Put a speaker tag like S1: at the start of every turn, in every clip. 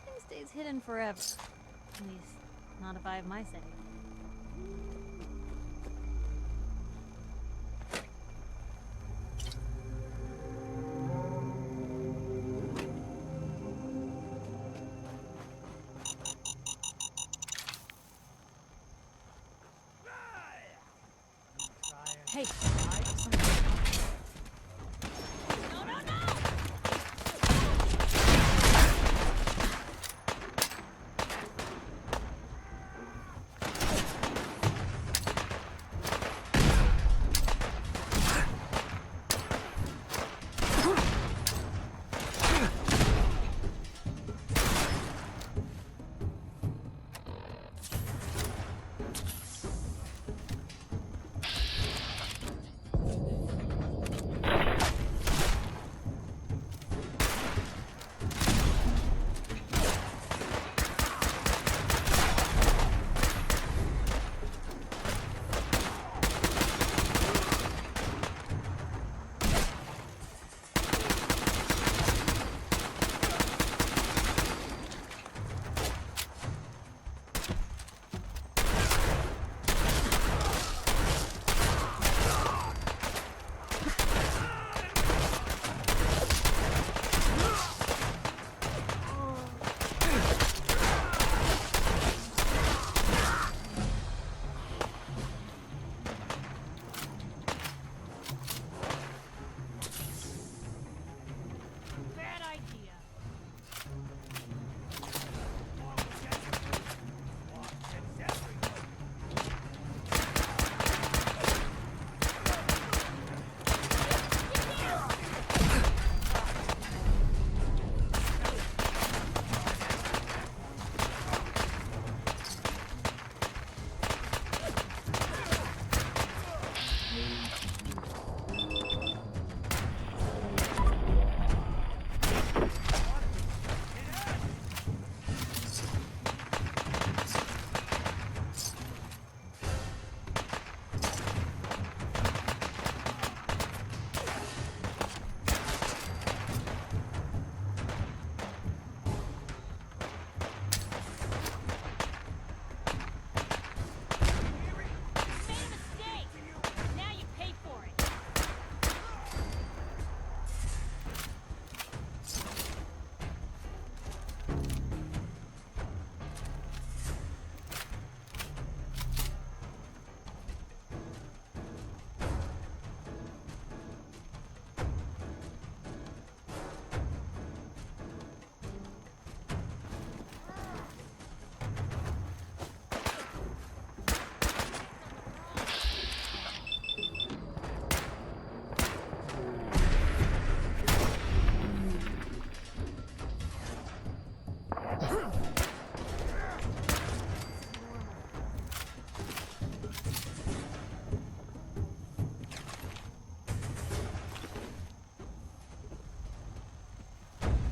S1: Nothing stays hidden forever. At least, not if I have my say. Hey, no, no, no!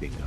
S2: Bingo.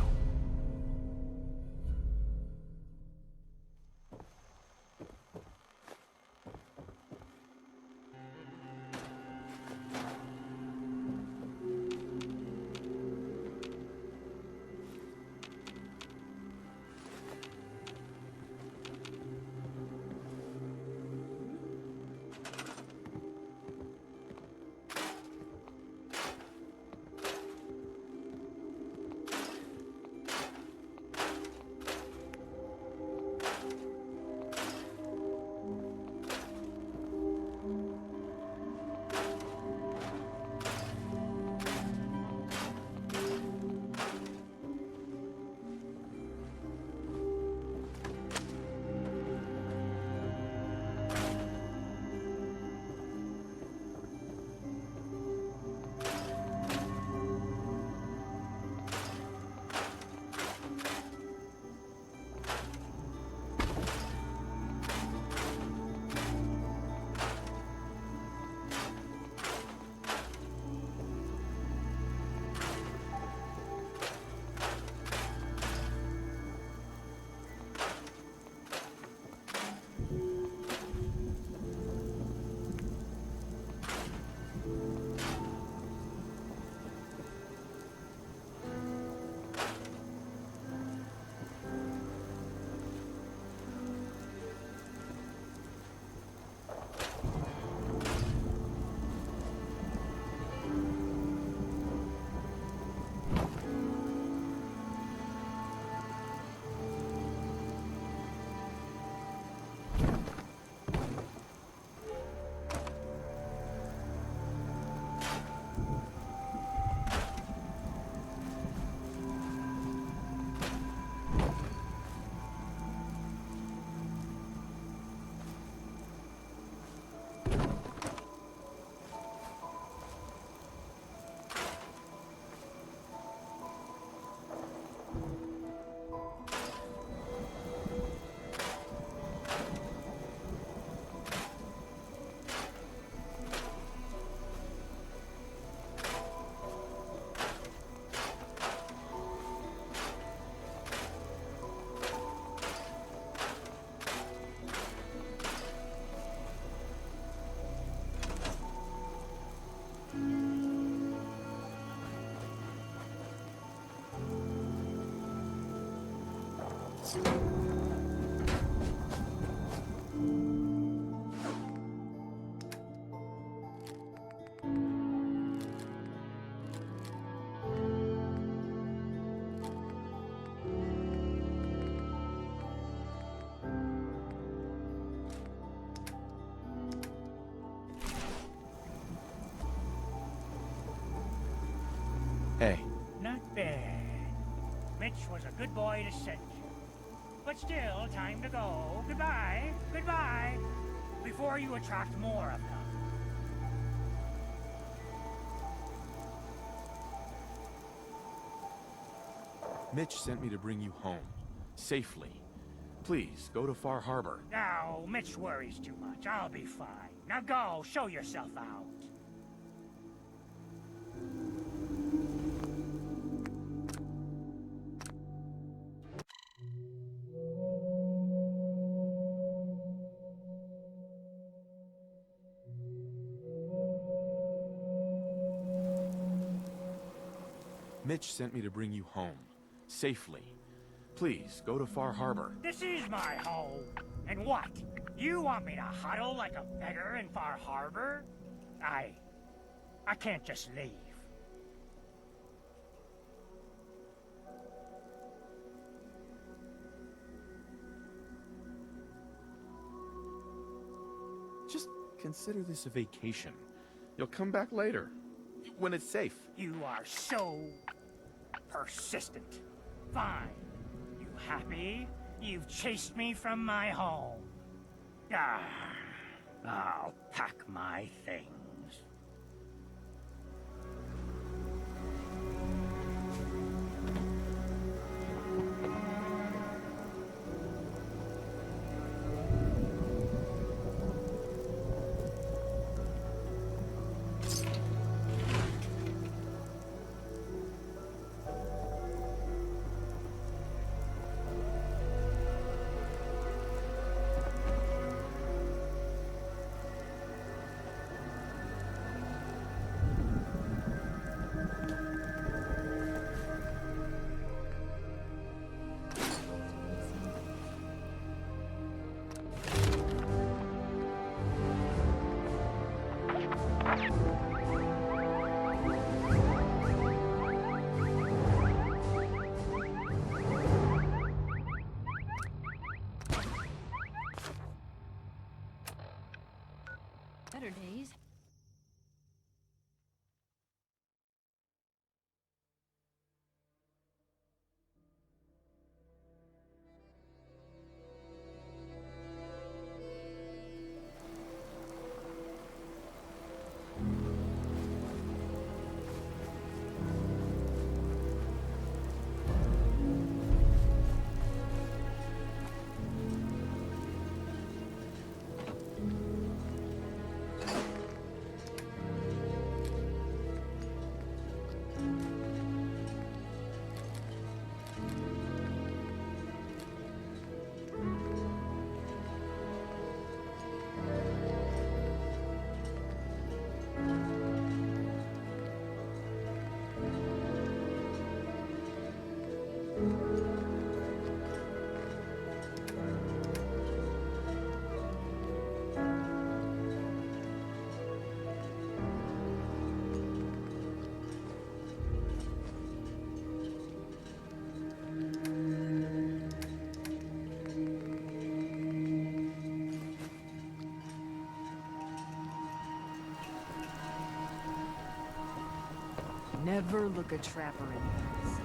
S2: Hey,
S3: Not bad. Mitch was a good boy to send you. But still, time to go. Goodbye. Goodbye. Before you attract more of them.
S2: Mitch sent me to bring you home. Safely. Please, go to Far Harbor.
S3: Now, Mitch worries too much. I'll be fine. Now go, show yourself out.
S2: Mitch sent me to bring you home. Safely. Please, go to Far Harbor.
S3: This is my home. And what? You want me to huddle like a beggar in Far Harbor? I can't just leave.
S2: Just consider this a vacation. You'll come back later, when it's safe.
S3: You are so persistent. Fine. You happy? You've chased me from my home. Ah, I'll pack my things.
S1: Better days.
S4: Never look a trapper in the eyes.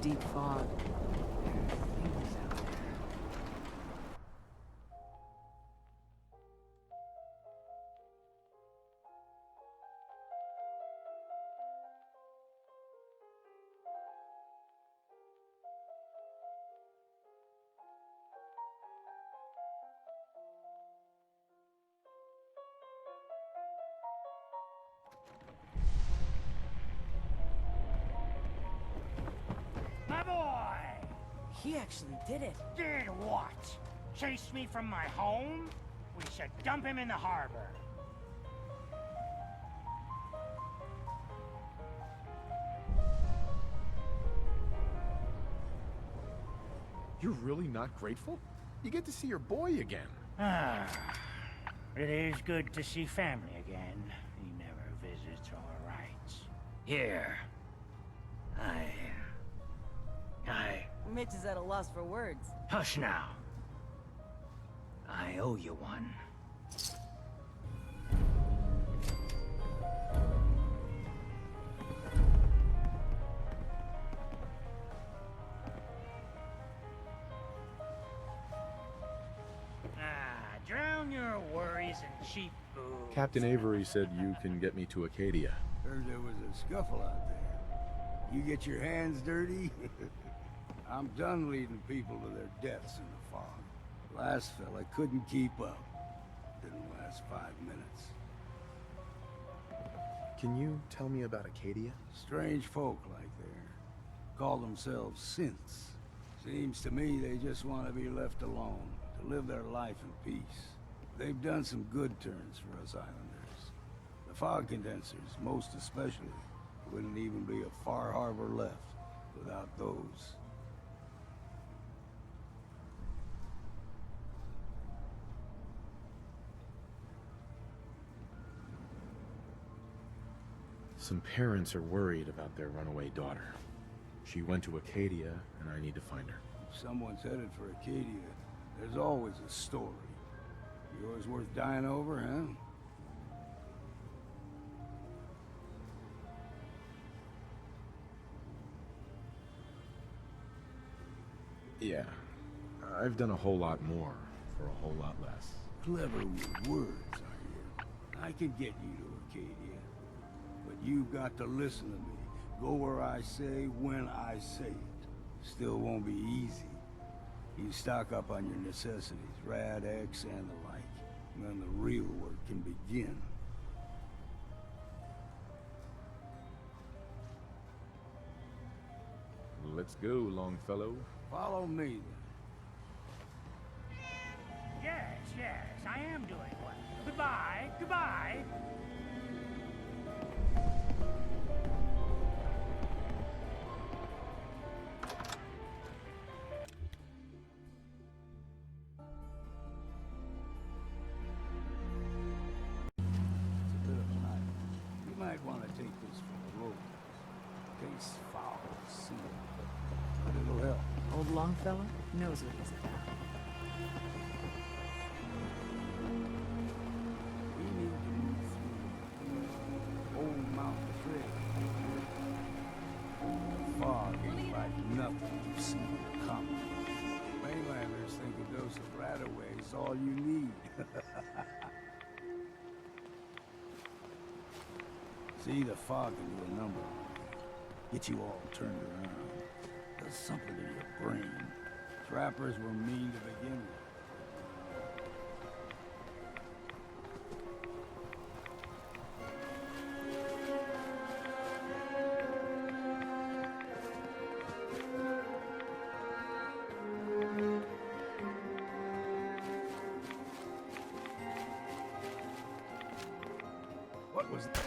S4: deep fog. Things out there.
S3: My boy!
S5: He actually did it.
S3: Did what? Chased me from my home? We should dump him in the harbor.
S2: You're really not grateful? You get to see your boy again.
S3: Ah, it is good to see family again. He never visits or writes. Here.
S5: Mitch is at a loss for words.
S3: Hush now. I owe you one. Drown your worries in cheap booze.
S2: Captain Avery said you can get me to Acadia.
S6: Heard there was a scuffle out there. You get your hands dirty? I'm done leading people to their deaths in the fog. Last fella couldn't keep up. Didn't last 5 minutes.
S2: Can you tell me about Acadia?
S6: Strange folk like there. Call themselves synths. Seems to me they just want to be left alone, to live their life in peace. They've done some good turns for us islanders. The fog condensers, most especially, wouldn't even be a Far Harbor left without those.
S2: Some parents are worried about their runaway daughter. She went to Acadia, and I need to find her.
S6: If someone's headed for Acadia, there's always a story. Yours worth dying over, huh?
S2: Yeah. I've done a whole lot more for a whole lot less.
S6: Clever with words, are you? I could get you to Acadia. But you've got to listen to me. Go where I say, when I say it. Still won't be easy. You stock up on your necessities, Rad X and the like. And then the real work can begin.
S2: Let's go, Longfellow.
S6: Follow me, then.
S3: Yes, I am doing well. Goodbye, goodbye.
S6: It's a bit of a night. You might want to take this for the road. Case foul, seal. But it'll help.
S4: Old Longfellow knows what he's about.
S6: We need to move through Old Mountain Trail. The fog ain't like nothing you've seen coming. Mainlanders think a dose of Radaway is all you need. See, the fog can do a number on you. Get you all turned around. Does something to your brain. Trappers were mean to begin with. What was that?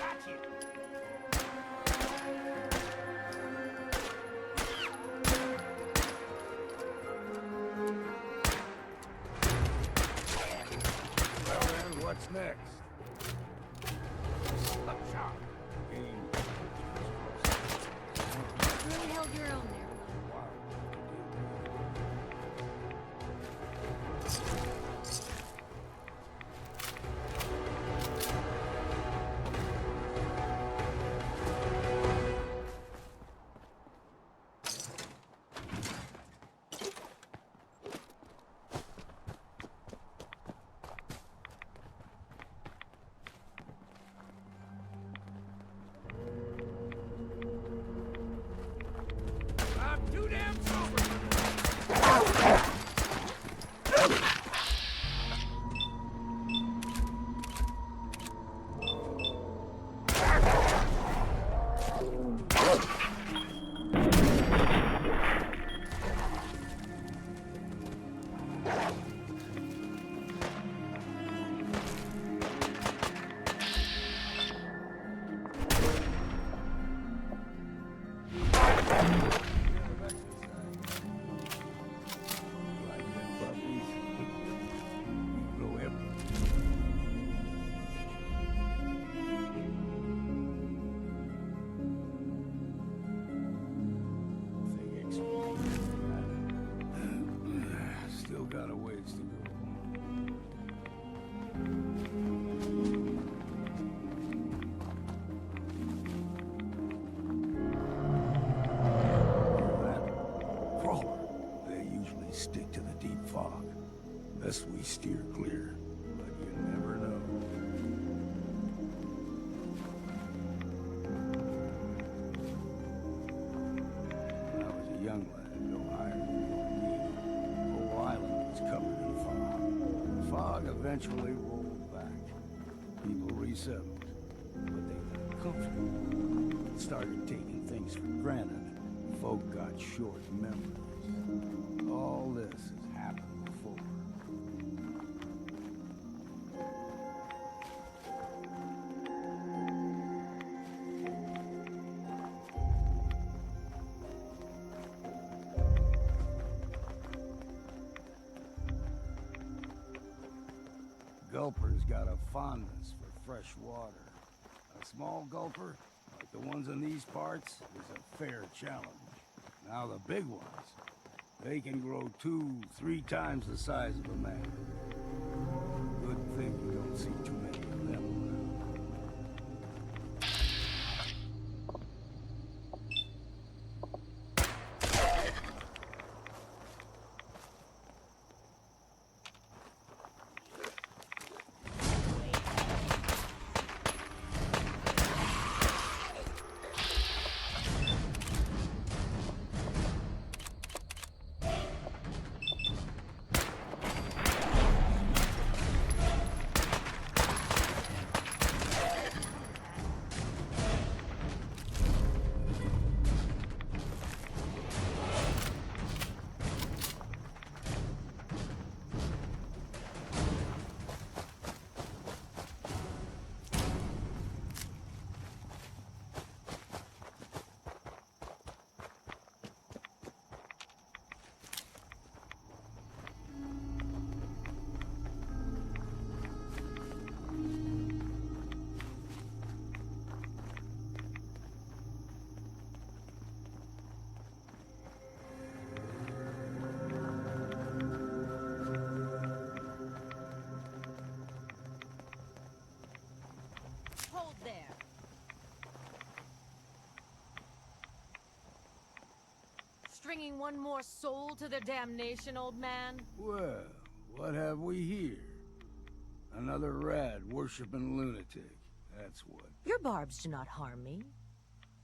S6: Well then, what's next? Slapshot. Game.
S1: Really held your own there.
S6: Still got a ways to go. That crawler, they usually stick to the deep fog. Best we steer clear, but you never know. When I was a young lad, no higher than me, the whole island was covered in fog. The fog eventually rolled back. People resettled, but they got comfortable. Started taking things for granted. Folk got short memories. All this has happened before. Gulper's got a fondness for fresh water. A small gulper, like the ones in these parts, is a fair challenge. Now the big ones, they can grow 2-3 times the size of a man. Good thing you don't see too many of them around.
S1: Hold there. Stringing one more soul to their damnation, old man?
S6: Well, what have we here? Another rad-worshipping lunatic, that's what.
S7: Your barbs do not harm me.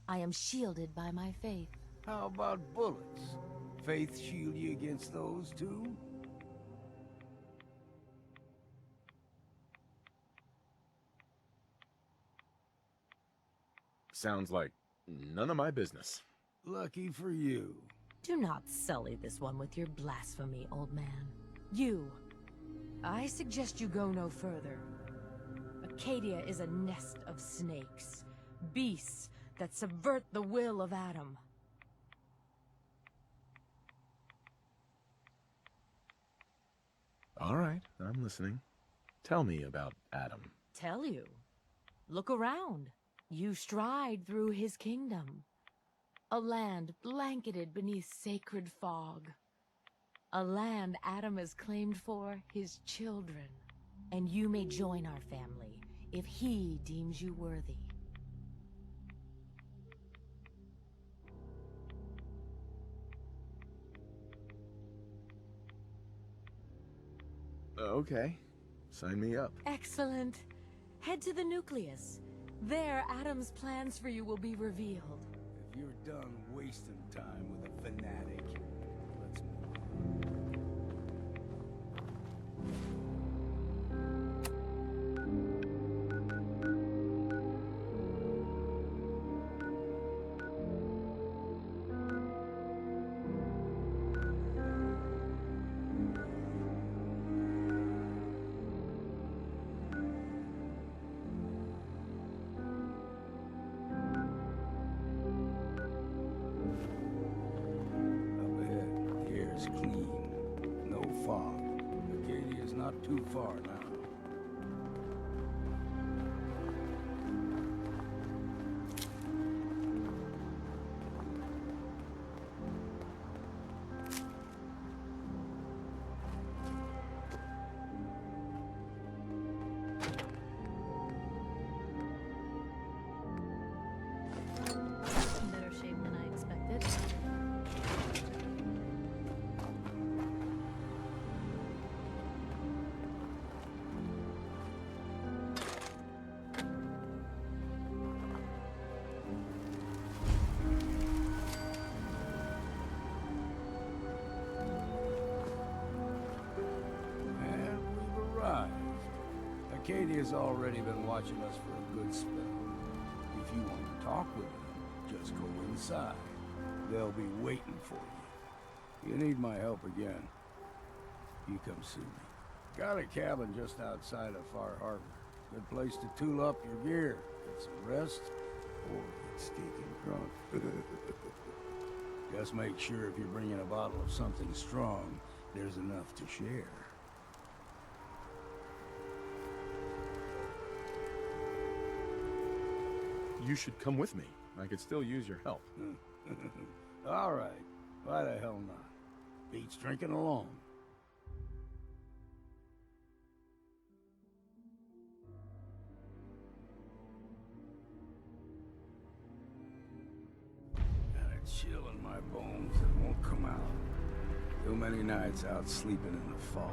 S7: I am shielded by my faith.
S6: How about bullets? Faith shield you against those, too?
S2: Sounds like none of my business.
S6: Lucky for you.
S7: Do not sully this one with your blasphemy, old man. You. I suggest you go no further. Acadia is a nest of snakes. Beasts that subvert the will of Adam.
S2: All right, I'm listening. Tell me about Adam.
S7: Tell you. Look around. You stride through his kingdom. A land blanketed beneath sacred fog. A land Adam has claimed for his children. And you may join our family if he deems you worthy.
S2: Okay, sign me up.
S7: Excellent. Head to the nucleus. There, Adam's plans for you will be revealed.
S6: If you're done wasting time with a fanatic, let's move on. not too far now.
S7: In better shape than I expected.
S6: And we've arrived. Acadia's already been watching us for a good spell. If you want to talk with them, just go inside. They'll be waiting for you. You need my help again, you come see me. Got a cabin just outside of Far Harbor. Good place to tool up your gear, get some rest, or get stinking drunk. Just make sure if you're bringing a bottle of something strong, there's enough to share.
S2: You should come with me. I could still use your help.
S6: All right. Why the hell not? Beats drinking alone. Got a chill in my bones that won't come out. Too many nights out sleeping in the fog.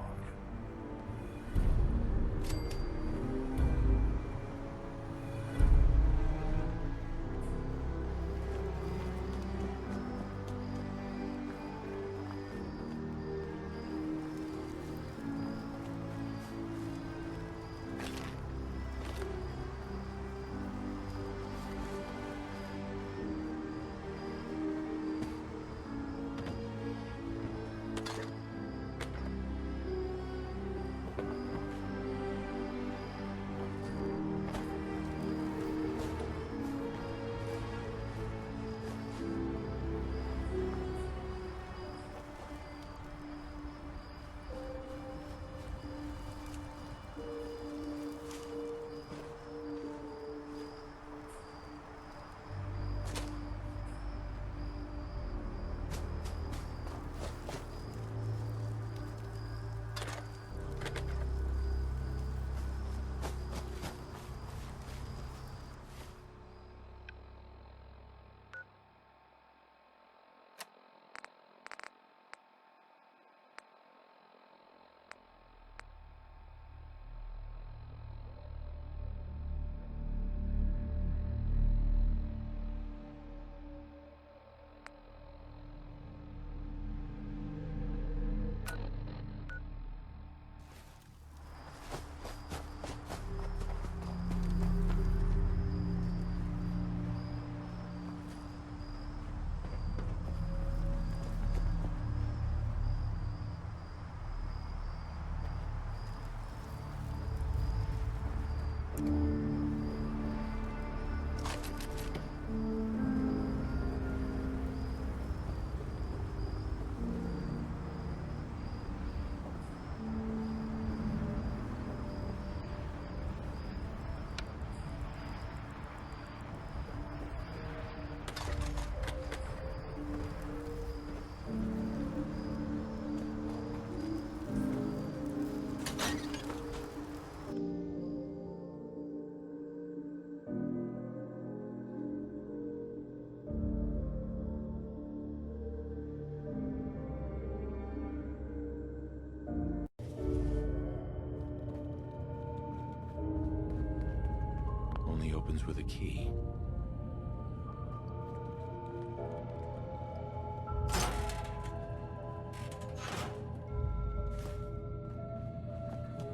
S2: Opens with a key.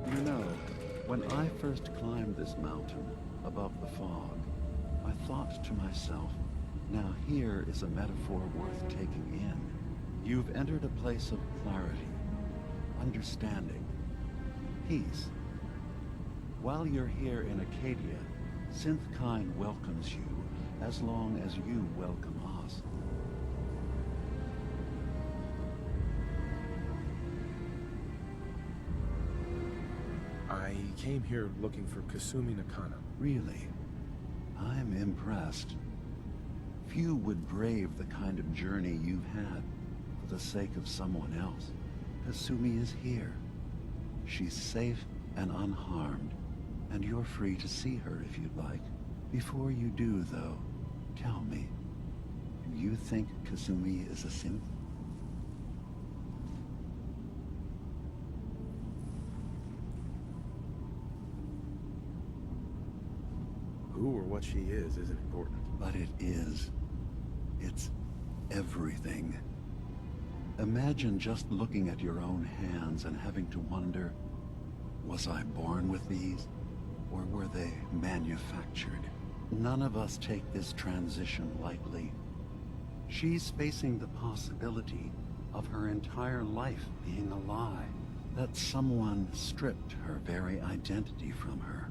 S8: You know, when I first climbed this mountain above the fog, I thought to myself, now here is a metaphor worth taking in. You've entered a place of clarity, understanding, peace. While you're here in Acadia, Synthkind welcomes you as long as you welcome us.
S2: I came here looking for Kasumi Nakano.
S8: Really? I'm impressed. Few would brave the kind of journey you've had for the sake of someone else. Kasumi is here. She's safe and unharmed, and you're free to see her if you'd like. Before you do, though, tell me, do you think Kasumi is a synth?
S2: Who or what she is isn't important.
S8: But it is. It's everything. Imagine just looking at your own hands and having to wonder, was I born with these, or were they manufactured? None of us take this transition lightly. She's facing the possibility of her entire life being a lie, that someone stripped her very identity from her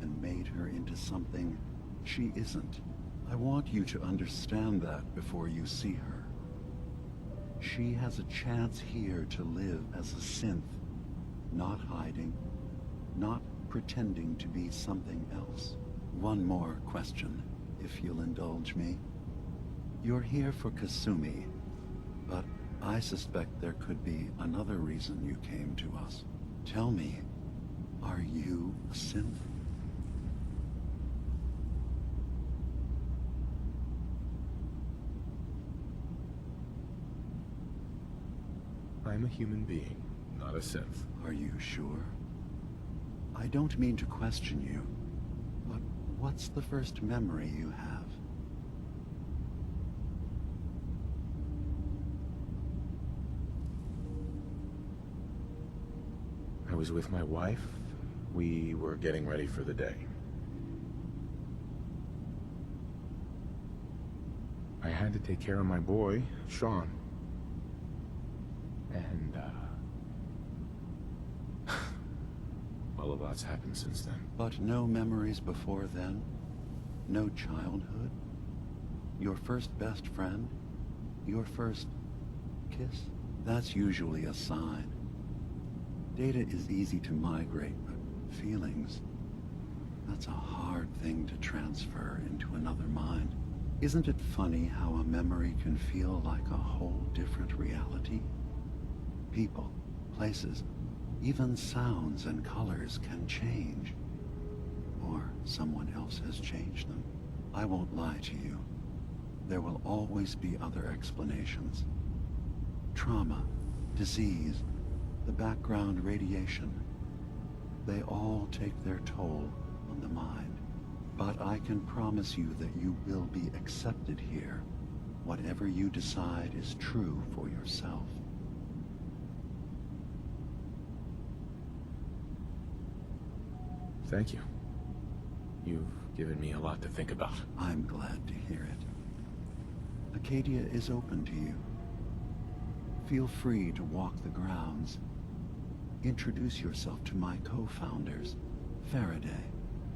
S8: and made her into something she isn't. I want you to understand that before you see her. She has a chance here to live as a synth, not hiding, not pretending to be something else. One more question, if you'll indulge me. You're here for Kasumi, but I suspect there could be another reason you came to us. Tell me, are you a synth?
S2: I'm a human being, not a synth.
S8: Are you sure? I don't mean to question you, but what's the first memory you have?
S2: I was with my wife. We were getting ready for the day. I had to take care of my boy, Sean. And, well, a lot's happened since then.
S8: But no memories before then? No childhood? Your first best friend? Your first kiss? That's usually a sign. Data is easy to migrate, but feelings, that's a hard thing to transfer into another mind. Isn't it funny how a memory can feel like a whole different reality? People, places, even sounds and colors can change. Or someone else has changed them. I won't lie to you. There will always be other explanations. Trauma, disease, the background radiation. They all take their toll on the mind. But I can promise you that you will be accepted here. Whatever you decide is true for yourself.
S2: Thank you. You've given me a lot to think about.
S8: I'm glad to hear it. Acadia is open to you. Feel free to walk the grounds. Introduce yourself to my co-founders, Faraday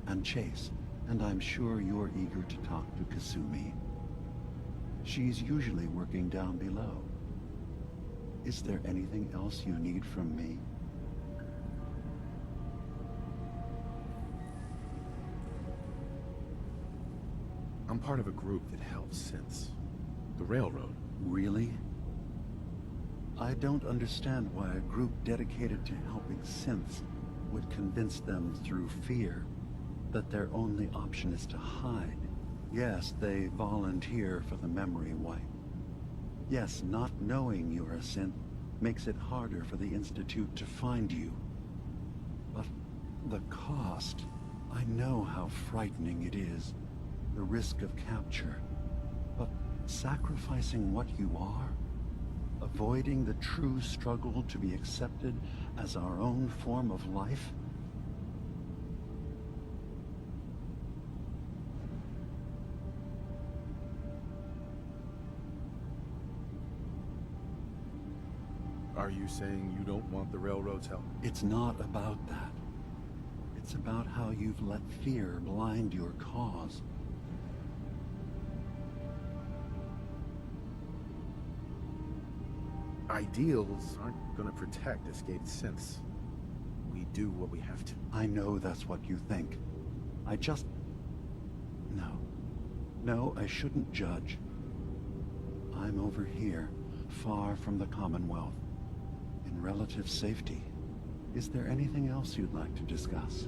S8: and Chase, and I'm sure you're eager to talk to Kasumi. She's usually working down below. Is there anything else you need from me?
S2: I'm part of a group that helps synths. The Railroad.
S8: Really? I don't understand why a group dedicated to helping synths would convince them through fear that their only option is to hide. Yes, they volunteer for the memory wipe. Yes, not knowing you're a synth makes it harder for the Institute to find you. But the cost, I know how frightening it is. The risk of capture. But sacrificing what you are, avoiding the true struggle to be accepted as our own form of life?
S2: Are you saying you don't want the Railroad's help?
S8: It's not about that. It's about how you've let fear blind your cause.
S2: Ideals aren't gonna protect escaped synths. we do what we have to.
S8: I know that's what you think. I just... No. No, I shouldn't judge. I'm over here, far from the Commonwealth, in relative safety. Is there anything else you'd like to discuss?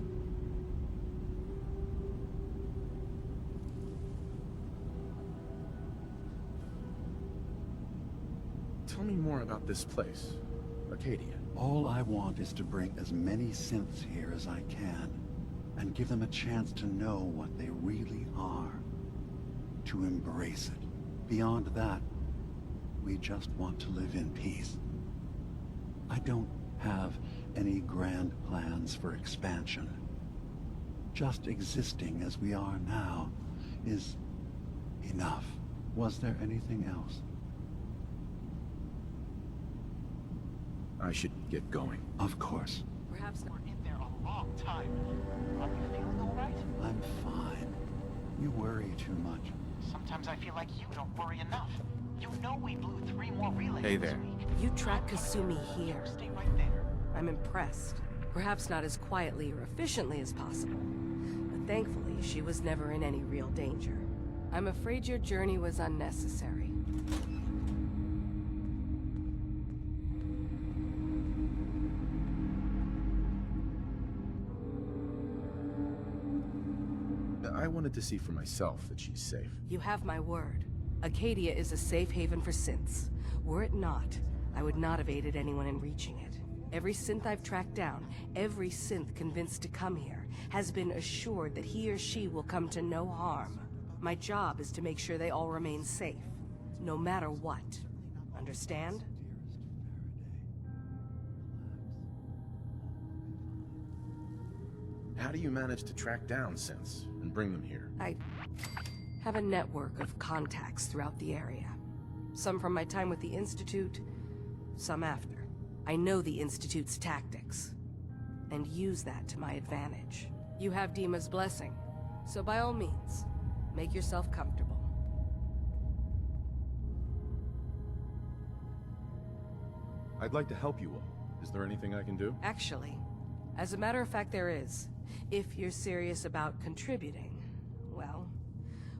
S2: Tell me more about this place, Acadia.
S8: All I want is to bring as many synths here as I can, and give them a chance to know what they really are. To embrace it. Beyond that, we just want to live in peace. I don't have any grand plans for expansion. Just existing as we are now is enough. Was there anything else?
S2: I should get going.
S8: Of course.
S5: Perhaps not.
S9: In there a long time. Are you feeling all right?
S8: I'm fine. You worry too much.
S9: Sometimes I feel like you don't worry enough. You know we blew 3 more relays
S2: Hey
S9: this
S2: there.
S9: week.
S5: You tracked Kasumi here.
S9: Stay right there.
S5: I'm impressed. Perhaps not as quietly or efficiently as possible, but thankfully she was never in any real danger. I'm afraid your journey was unnecessary.
S2: I wanted to see for myself that she's safe.
S5: You have my word. Acadia is a safe haven for synths. Were it not, I would not have aided anyone in reaching it. Every synth I've tracked down, every synth convinced to come here, has been assured that he or she will come to no harm. My job is to make sure they all remain safe, no matter what. Understand?
S2: How do you manage to track down synths and bring them here?
S5: I have a network of contacts throughout the area. Some from my time with the Institute, some after. I know the Institute's tactics, and use that to my advantage. You have Dima's blessing, so by all means, make yourself comfortable.
S2: I'd like to help you all. Is there anything I can do?
S5: Actually, as a matter of fact, there is. If you're serious about contributing, well,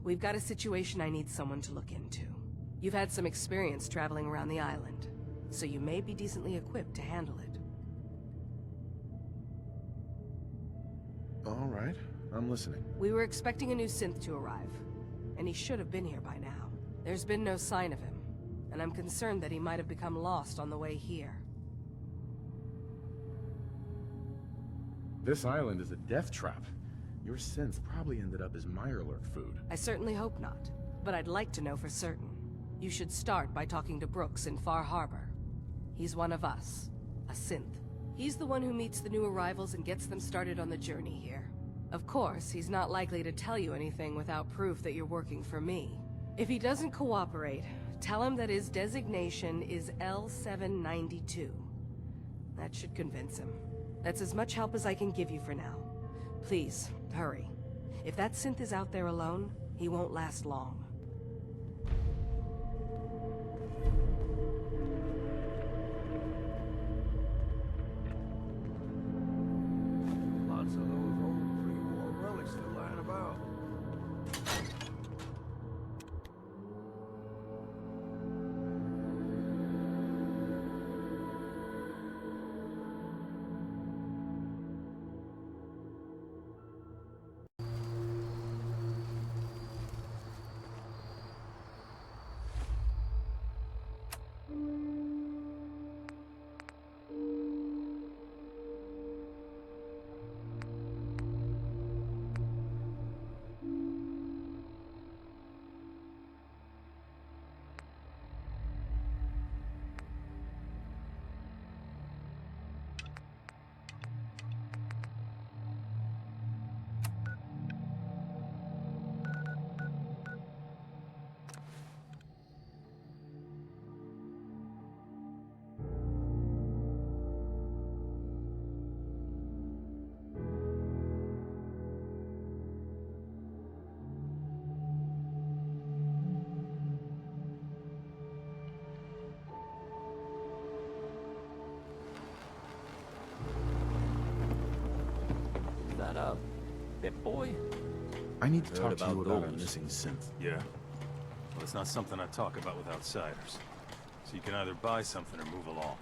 S5: we've got a situation I need someone to look into. You've had some experience traveling around the island, so you may be decently equipped to handle it.
S2: All right, I'm listening.
S5: We were expecting a new synth to arrive, and he should have been here by now. There's been no sign of him, and I'm concerned that he might have become lost on the way here.
S2: This island is a death trap. Your synth probably ended up as Mirelurk food.
S5: I certainly hope not, but I'd like to know for certain. You should start by talking to Brooks in Far Harbor. He's one of us, a synth. He's the one who meets the new arrivals and gets them started on the journey here. Of course, he's not likely to tell you anything without proof that you're working for me. If he doesn't cooperate, tell him that his designation is L792. That should convince him. That's as much help as I can give you for now. Please, hurry. If that synth is out there alone, he won't last long.
S6: Lots of those old pre-war relics still lying about.
S10: Bit boy?
S2: I need to
S10: Heard
S2: talk to you
S10: about
S2: about a
S10: those.
S2: missing synth.
S11: Yeah. Well, it's not something I talk about with outsiders. So you can either buy something or move along.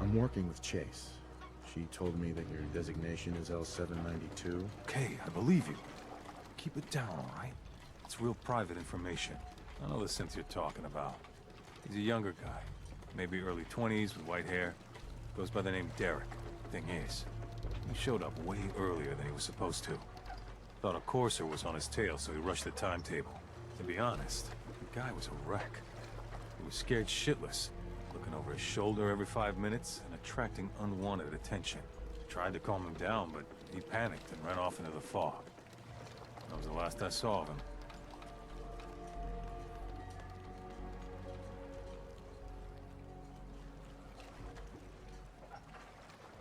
S2: I'm working with Chase. She told me that your designation is L792.
S11: Okay, I believe you. Keep it down, all right? It's real private information. I know the synth you're talking about. He's a younger guy. Maybe early 20s with white hair. Goes by the name Derek. Thing is, he showed up way earlier than he was supposed to. Thought a courser was on his tail, so he rushed the timetable. To be honest, the guy was a wreck. He was scared shitless, looking over his shoulder every 5 minutes and attracting unwanted attention. Tried to calm him down, but he panicked and ran off into the fog. That was the last I saw of him.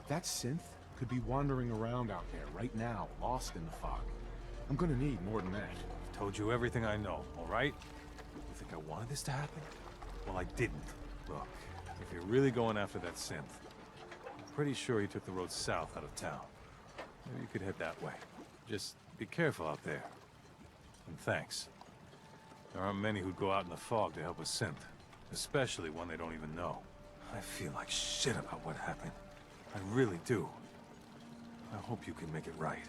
S2: That synth could be wandering around out there right now, lost in the fog. I'm gonna need more than that.
S11: I've told you everything I know, all right? You think I wanted this to happen? Well, I didn't. Look, if you're really going after that synth, I'm pretty sure he took the road south out of town. Maybe you could head that way. Just be careful out there. And thanks. There aren't many who'd go out in the fog to help a synth, especially one they don't even know. I feel like shit about what happened. I really do. I hope you can make it right.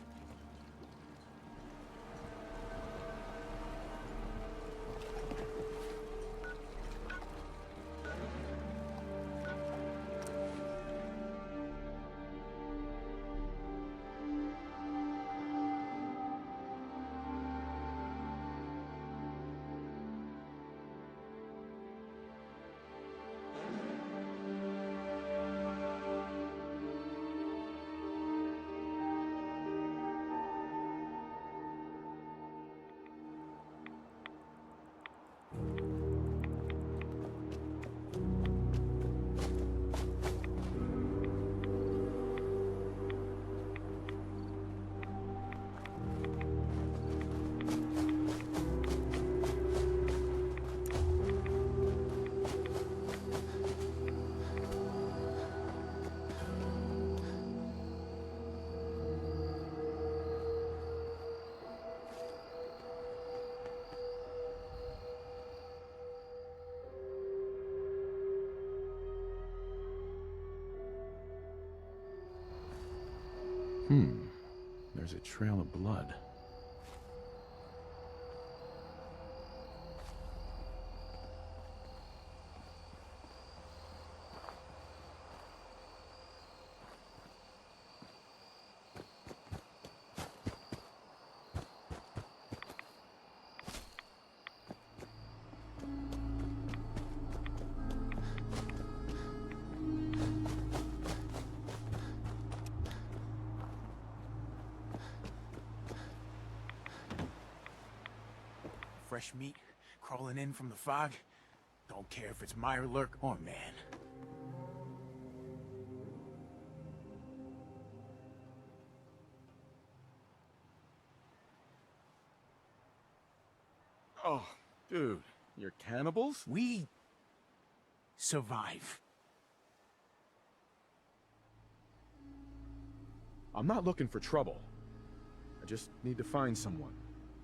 S2: There's a trail of blood.
S12: Fresh meat crawling in from the fog. Don't care if it's Meyer Lurk or man.
S2: Oh, dude, you're cannibals?
S12: We survive.
S2: I'm not looking for trouble. I just need to find someone.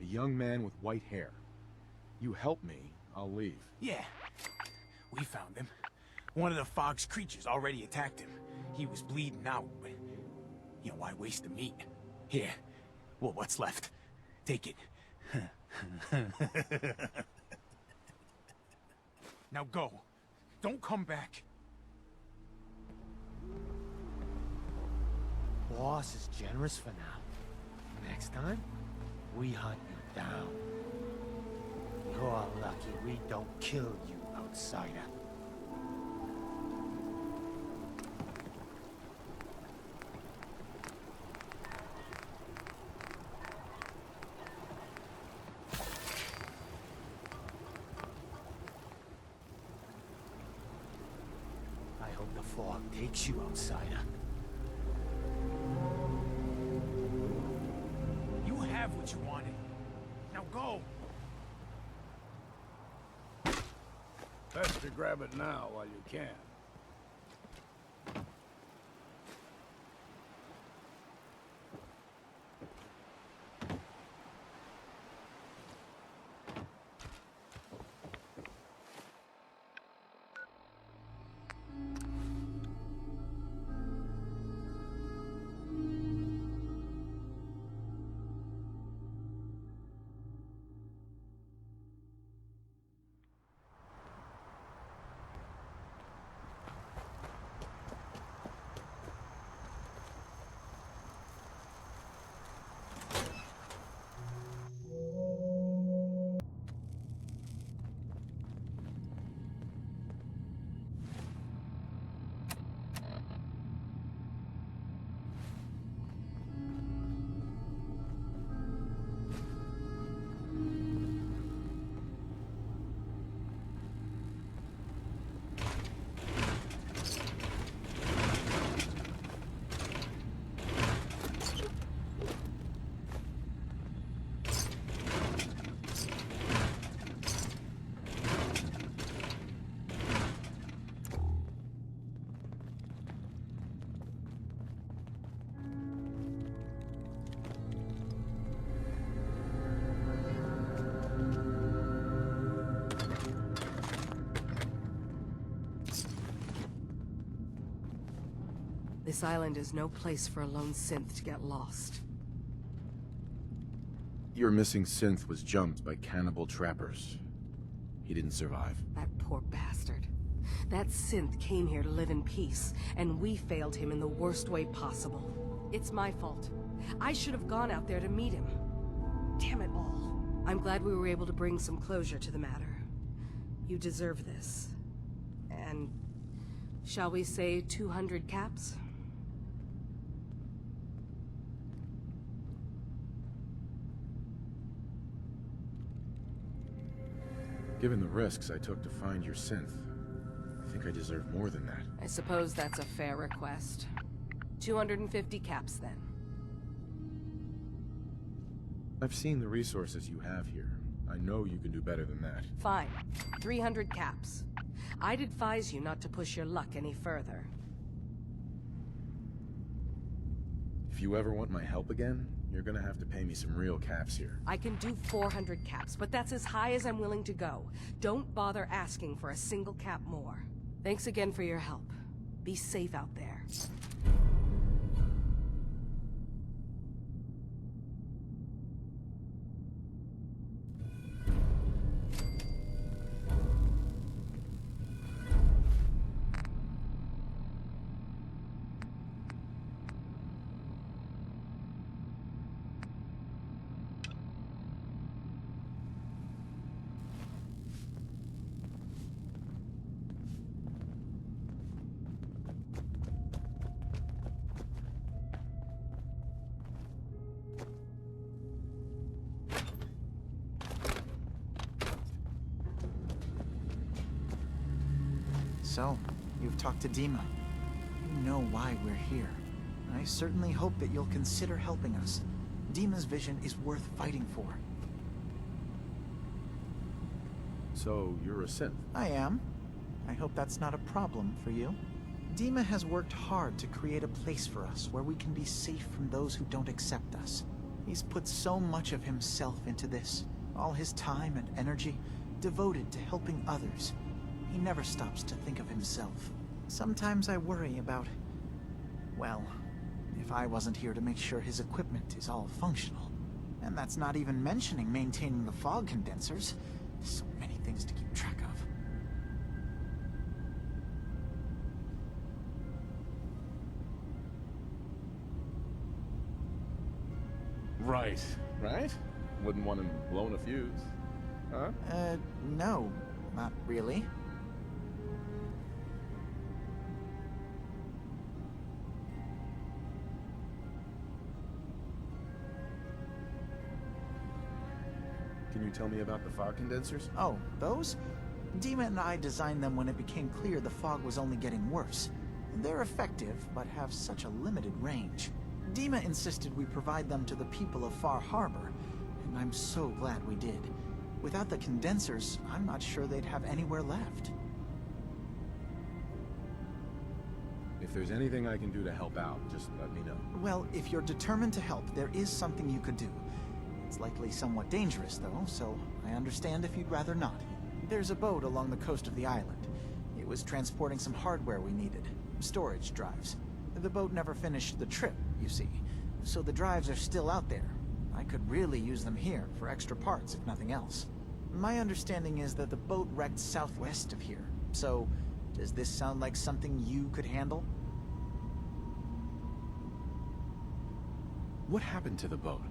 S2: A young man with white hair. You help me, I'll leave.
S12: Yeah, we found him. One of the fog's creatures already attacked him. He was bleeding out, but you know, why waste the meat? Here, well, what's left? Take it. Now go. Don't come back.
S13: Boss is generous for now. Next time, we hunt you down. You're lucky we don't kill you, outsider. I hope the fog takes you, outsider.
S12: You have what you wanted. Now go.
S6: Best to grab it now while you can.
S5: This island is no place for a lone synth to get lost.
S2: Your missing synth was jumped by cannibal trappers. He didn't survive.
S5: That poor bastard. That synth came here to live in peace, and we failed him in the worst way possible. It's my fault. I should have gone out there to meet him. Damn it all. I'm glad we were able to bring some closure to the matter. You deserve this. And shall we say 200 caps?
S2: Given the risks I took to find your synth, I think I deserve more than that.
S5: I suppose that's a fair request. 250 caps, then.
S2: I've seen the resources you have here. I know you can do better than that.
S5: Fine. 300 caps. I'd advise you not to push your luck any further.
S2: If you ever want my help again, you're gonna have to pay me some real caps here.
S5: I can do 400 caps, but that's as high as I'm willing to go. Don't bother asking for a single cap more. Thanks again for your help. Be safe out there.
S10: So, you've talked to Dima. You know why we're here. I certainly hope that you'll consider helping us. Dima's vision is worth fighting for.
S2: So, you're a synth?
S10: I am. I hope that's not a problem for you. Dima has worked hard to create a place for us where we can be safe from those who don't accept us. He's put so much of himself into this, all his time and energy devoted to helping others. He never stops to think of himself. Sometimes I worry about, well, if I wasn't here to make sure his equipment is all functional. And that's not even mentioning maintaining the fog condensers. So many things to keep track of.
S2: Right. Right? Wouldn't want him blowing a fuse. Huh?
S10: No, not really.
S2: Can you tell me about the fog condensers?
S10: Oh, those? Dima and I designed them when it became clear the fog was only getting worse. They're effective, but have such a limited range. Dima insisted we provide them to the people of Far Harbor, and I'm so glad we did. Without the condensers, I'm not sure they'd have anywhere left.
S2: If there's anything I can do to help out, just let me know.
S10: Well, if you're determined to help, there is something you could do. It's likely somewhat dangerous, though, so I understand if you'd rather not. There's a boat along the coast of the island. It was transporting some hardware we needed. Storage drives. The boat never finished the trip, you see, so the drives are still out there. I could really use them here for extra parts, if nothing else. My understanding is that the boat wrecked southwest of here, so does this sound like something you could handle?
S2: What happened to the boat?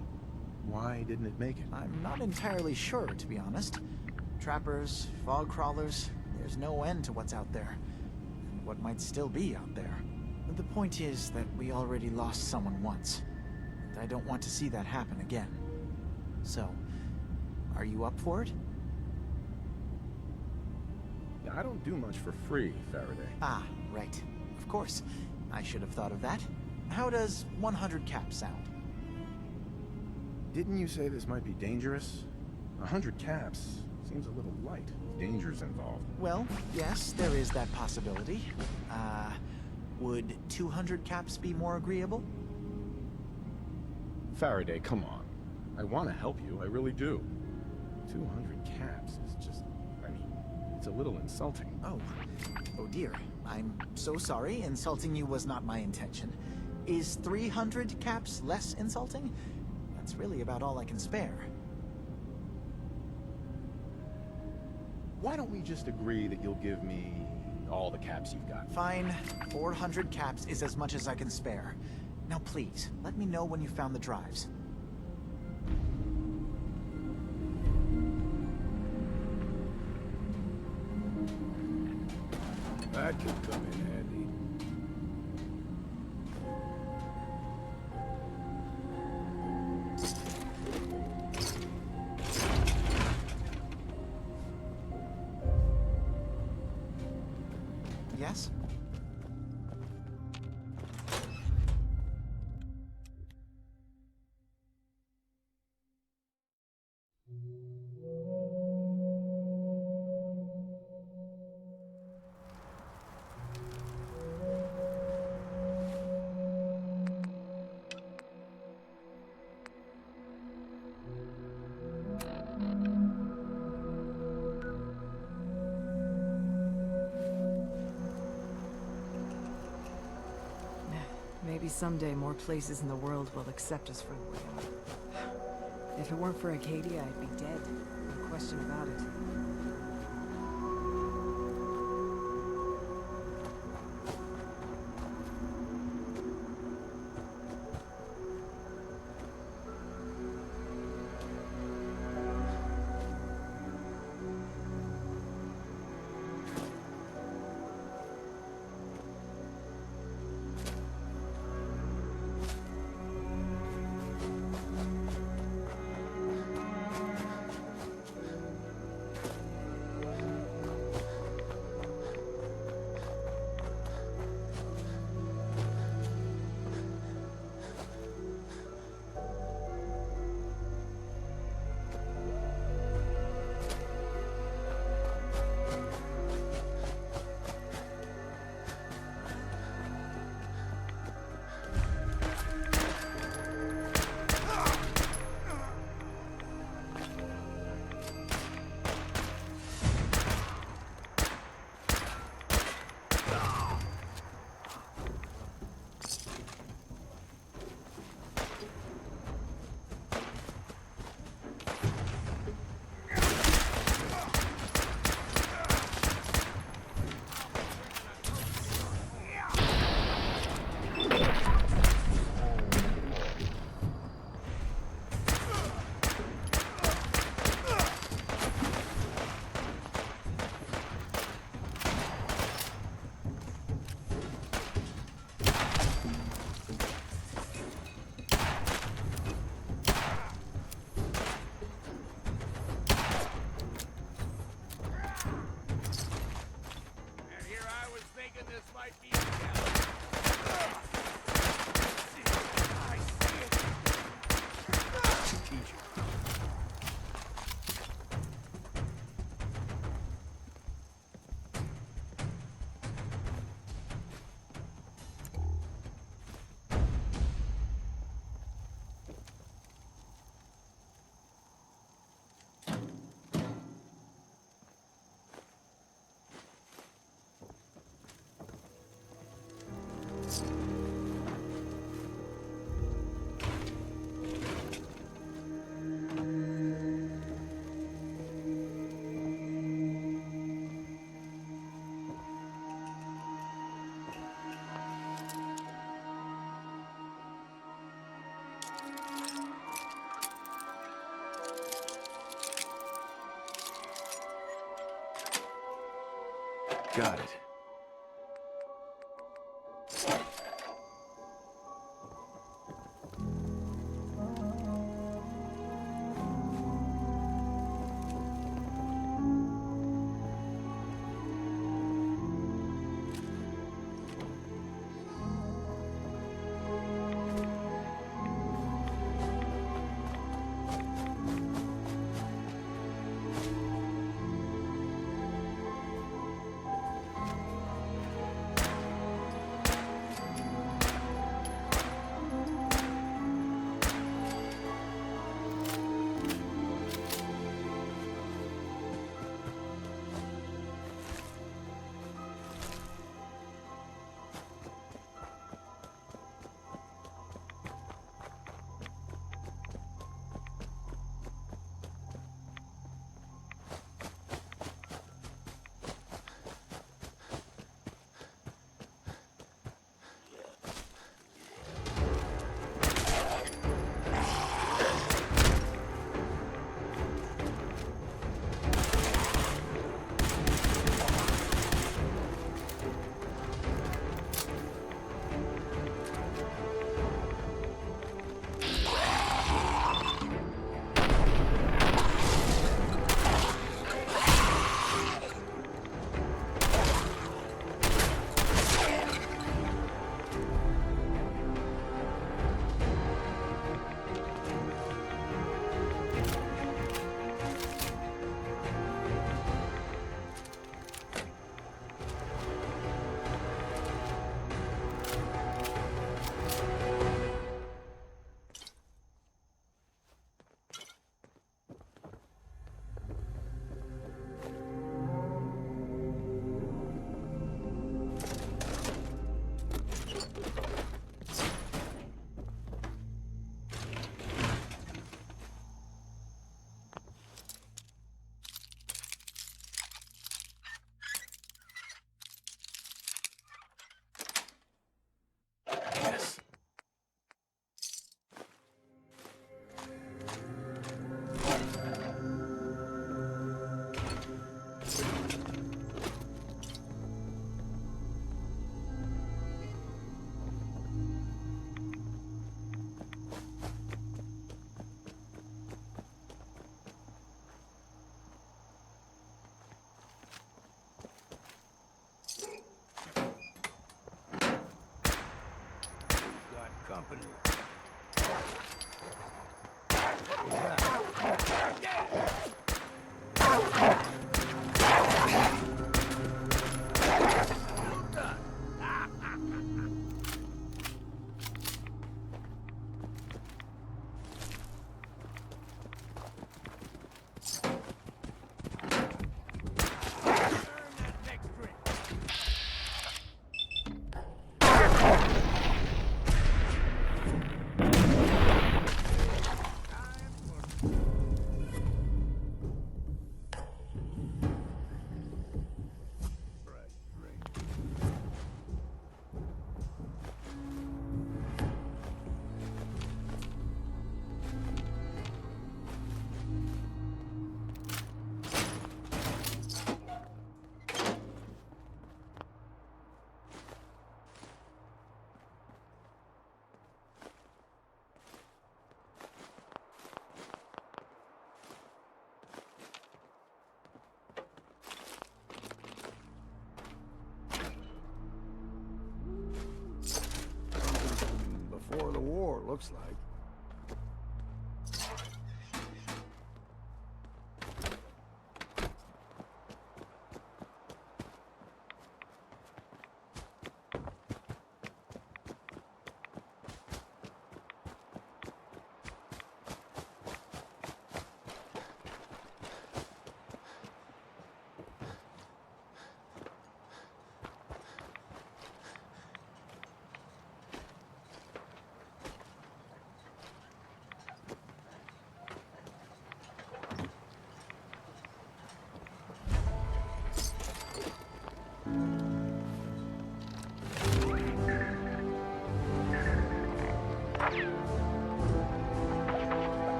S2: Why didn't it make it?
S10: I'm not entirely sure, to be honest. Trappers, fog crawlers, there's no end to what's out there. And what might still be out there. The point is that we already lost someone once. And I don't want to see that happen again. So, are you up for it?
S2: I don't do much for free, Faraday.
S10: Ah, right. Of course. I should have thought of that. How does 100 caps sound?
S2: Didn't you say this might be dangerous? 100 caps seems a little light. Dangers involved.
S10: Well, yes, there is that possibility. Would 200 caps be more agreeable?
S2: Faraday, come on. I want to help you, I really do. 200 caps is just, I mean, it's a little insulting.
S10: Oh dear. I'm so sorry. Insulting you was not my intention. Is 300 caps less insulting? That's really about all I can spare.
S2: Why don't we just agree that you'll give me all the caps you've got?
S10: Fine. 400 caps is as much as I can spare. Now please, let me know when you found the drives.
S6: That could come in handy.
S10: Yes?
S4: Maybe someday more places in the world will accept us for who we are. If it weren't for Acadia, I'd be dead. No question about it.
S6: got it. Company. Before the war, looks like.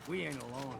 S6: We ain't alone.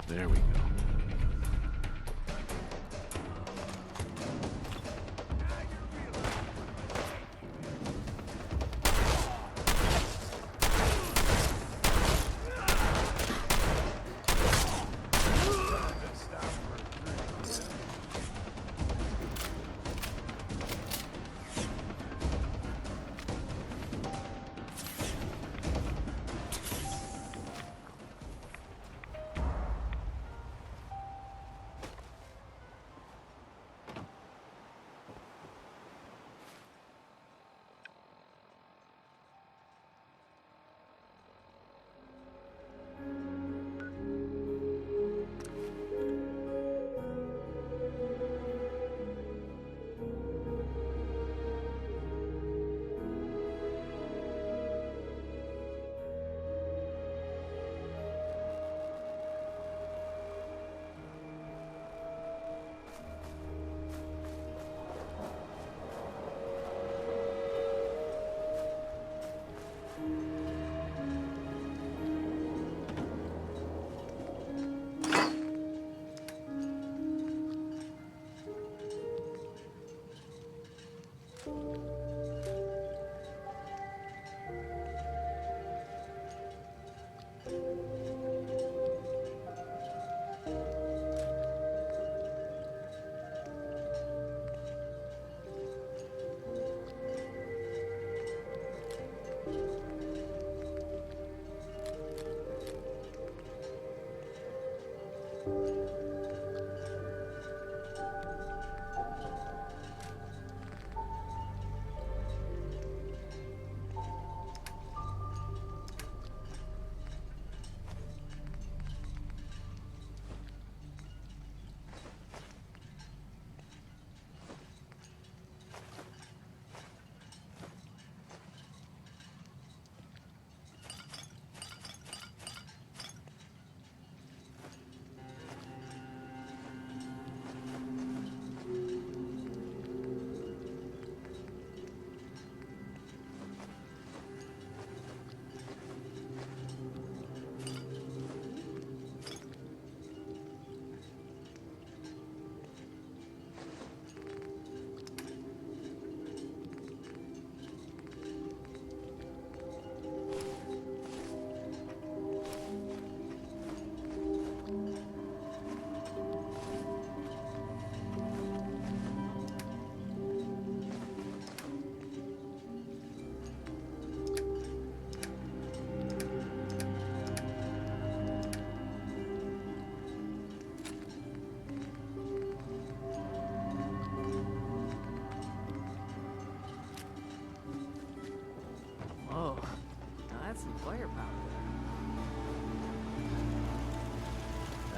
S2: There we go.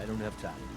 S14: don't have time.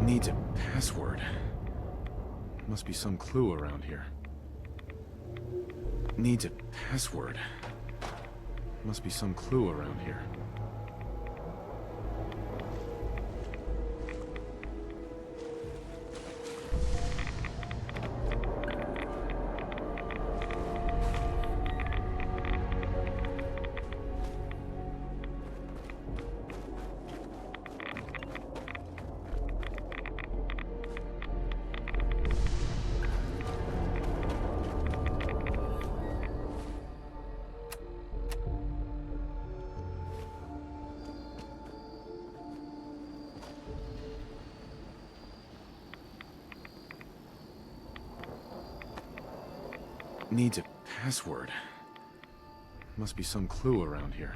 S2: Needs a password. Must be some clue around here. Needs a password. Must be some clue around here. Needs a password. Must be some clue around here.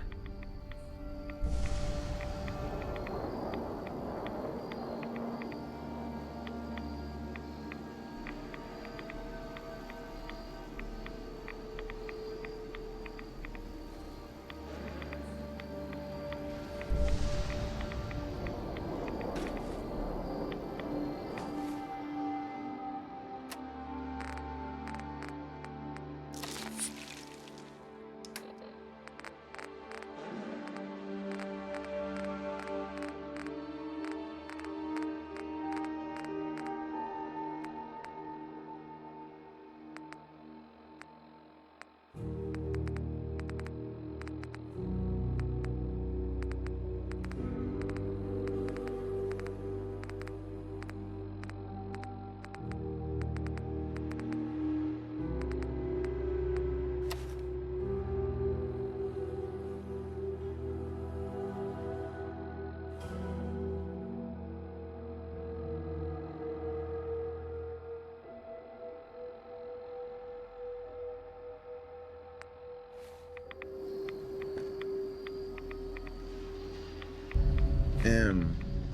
S2: M-O-T-H-E-R.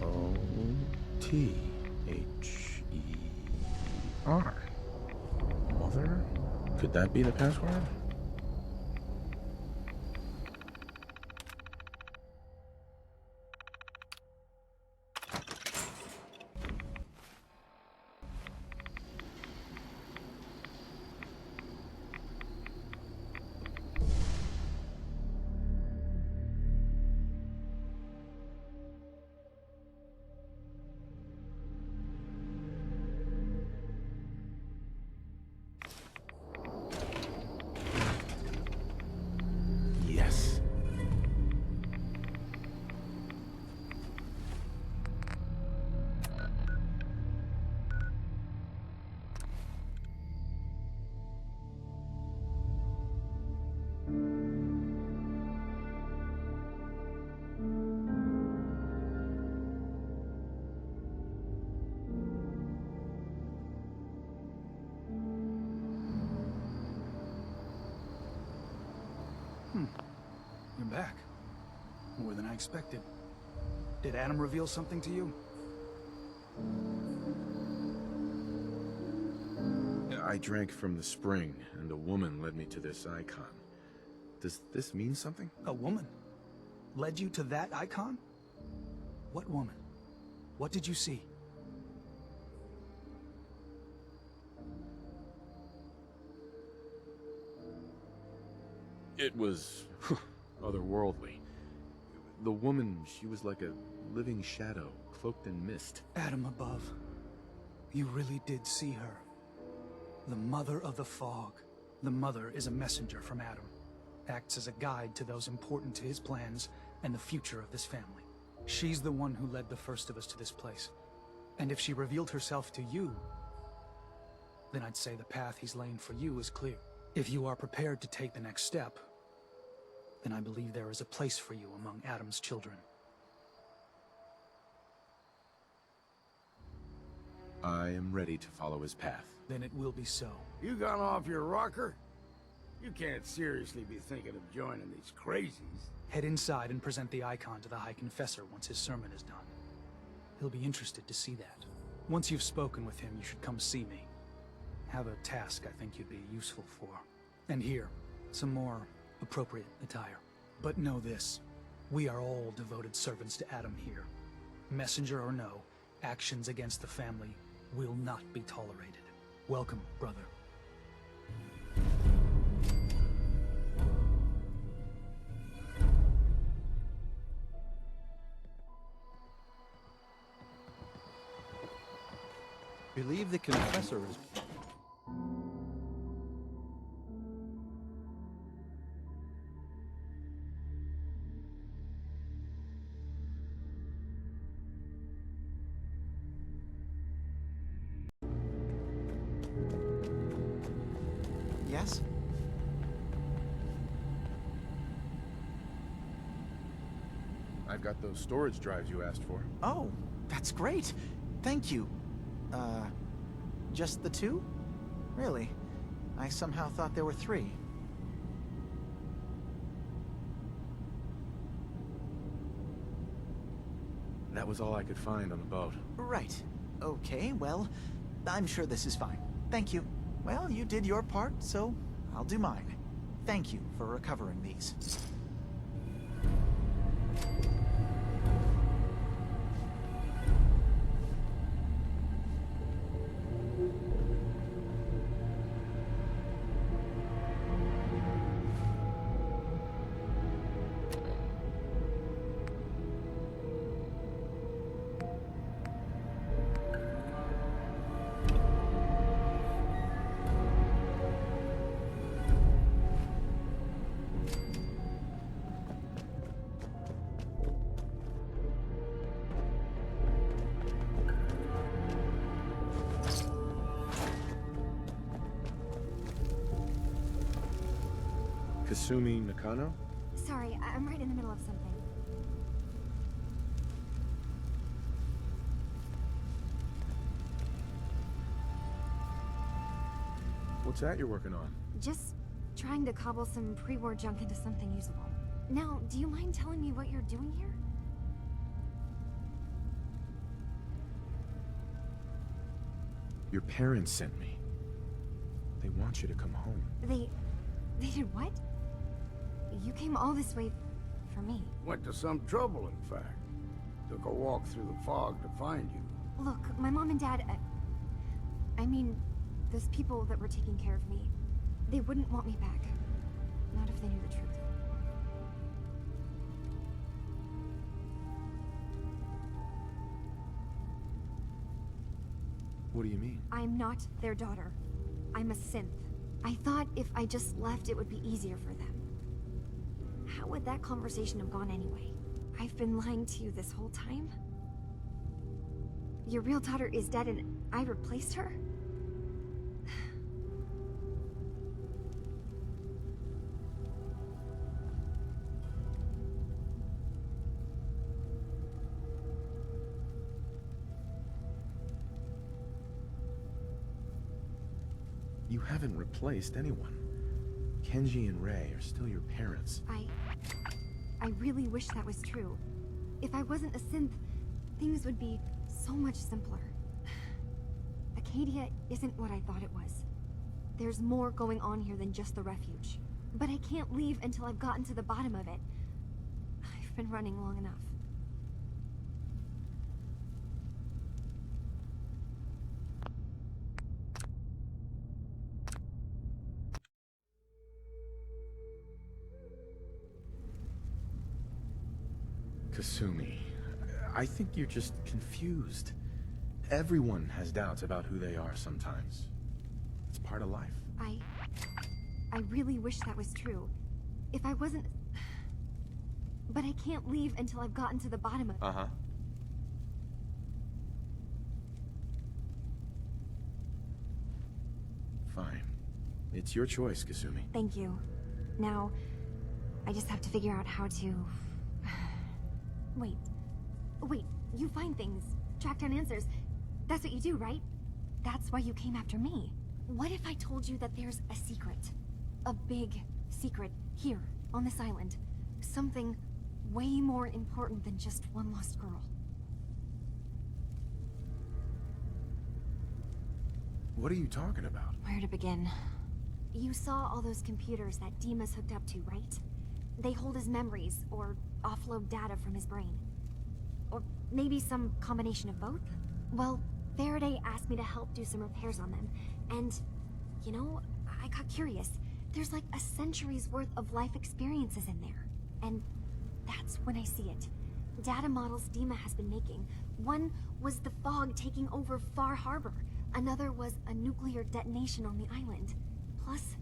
S2: Mother? Could that be the password? Yes.
S12: You're back. More than I expected. Did Adam reveal something to you?
S2: I drank from the spring, and a woman led me to this icon. Does this mean something?
S12: A woman? Led you to that icon? What woman? What did you see?
S2: It was otherworldly. The woman, she was like a living shadow, cloaked in mist.
S12: Adam above. You really did see her. The Mother of the Fog. The Mother is a messenger from Adam. Acts as a guide to those important to his plans and the future of this family. She's the one who led the first of us to this place. And if she revealed herself to you, then I'd say the path he's laying for you is clear. If you are prepared to take the next step, then I believe there is a place for you among Adam's children.
S2: I am ready to follow his path.
S12: Then it will be so.
S6: You gone off your rocker? You can't seriously be thinking of joining these crazies.
S12: Head inside and present the icon to the High Confessor once his sermon is done. He'll be interested to see that. Once you've spoken with him, you should come see me. Have a task I think you'd be useful for. And here, some more appropriate attire. But know this, we are all devoted servants to Adam here. Messenger or no,
S14: Actions against the family will not be tolerated. Welcome, brother.
S8: Believe the confessor is...
S10: Yes?
S2: I've got those storage drives you asked for.
S10: Oh, that's great. Thank you. Just the two? Really? I somehow thought there were 3.
S2: That was all I could find on the boat.
S10: Right. Okay, well, I'm sure this is fine. Thank you. Well, you did your part, so I'll do mine. Thank you for recovering these.
S2: Kasumi Nakano?
S15: Sorry, I'm right in the middle of something.
S2: What's that you're working on?
S15: Just trying to cobble some pre-war junk into something usable. Now, do you mind telling me what you're doing here?
S2: Your parents sent me. They want you to come home.
S15: They did what? You came all this way for me.
S6: Went to some trouble, in fact. Took a walk through the fog to find you.
S15: Look, my mom and dad, I mean, those people that were taking care of me, they wouldn't want me back. Not if they knew the truth.
S2: What do you mean?
S15: I'm not their daughter. I'm a synth. I thought if I just left, it would be easier for them. How would that conversation have gone anyway? I've been lying to you this whole time? Your real daughter is dead and I replaced her?
S2: You haven't replaced anyone. Kenji and Rei are still your parents.
S15: I really wish that was true. If I wasn't a synth, things would be so much simpler. Acadia isn't what I thought it was. There's more going on here than just the refuge. But I can't leave until I've gotten to the bottom of it. I've been running long enough.
S2: Kasumi, I think you're just confused. Everyone has doubts about who they are sometimes. It's part of life.
S15: I really wish that was true. If I wasn't... But I can't leave until I've gotten to the bottom of it.
S2: Uh-huh. Fine. It's your choice, Kasumi.
S15: Thank you. Now, I just have to figure out how to... Wait, you find things, track down answers. That's what you do, right? That's why you came after me. What if I told you that there's a secret? A big secret here, on this island. Something way more important than just one lost girl.
S2: What are you talking about?
S15: Where to begin? You saw all those computers that Dima's hooked up to, right? They hold his memories, or offload data from his brain. Or maybe some combination of both? Well, Faraday asked me to help do some repairs on them, and, you know, I got curious. There's like a century's worth of life experiences in there, and that's when I see it. Data models Dima has been making. One was the fog taking over Far Harbor. Another was a nuclear detonation on the island. Plus,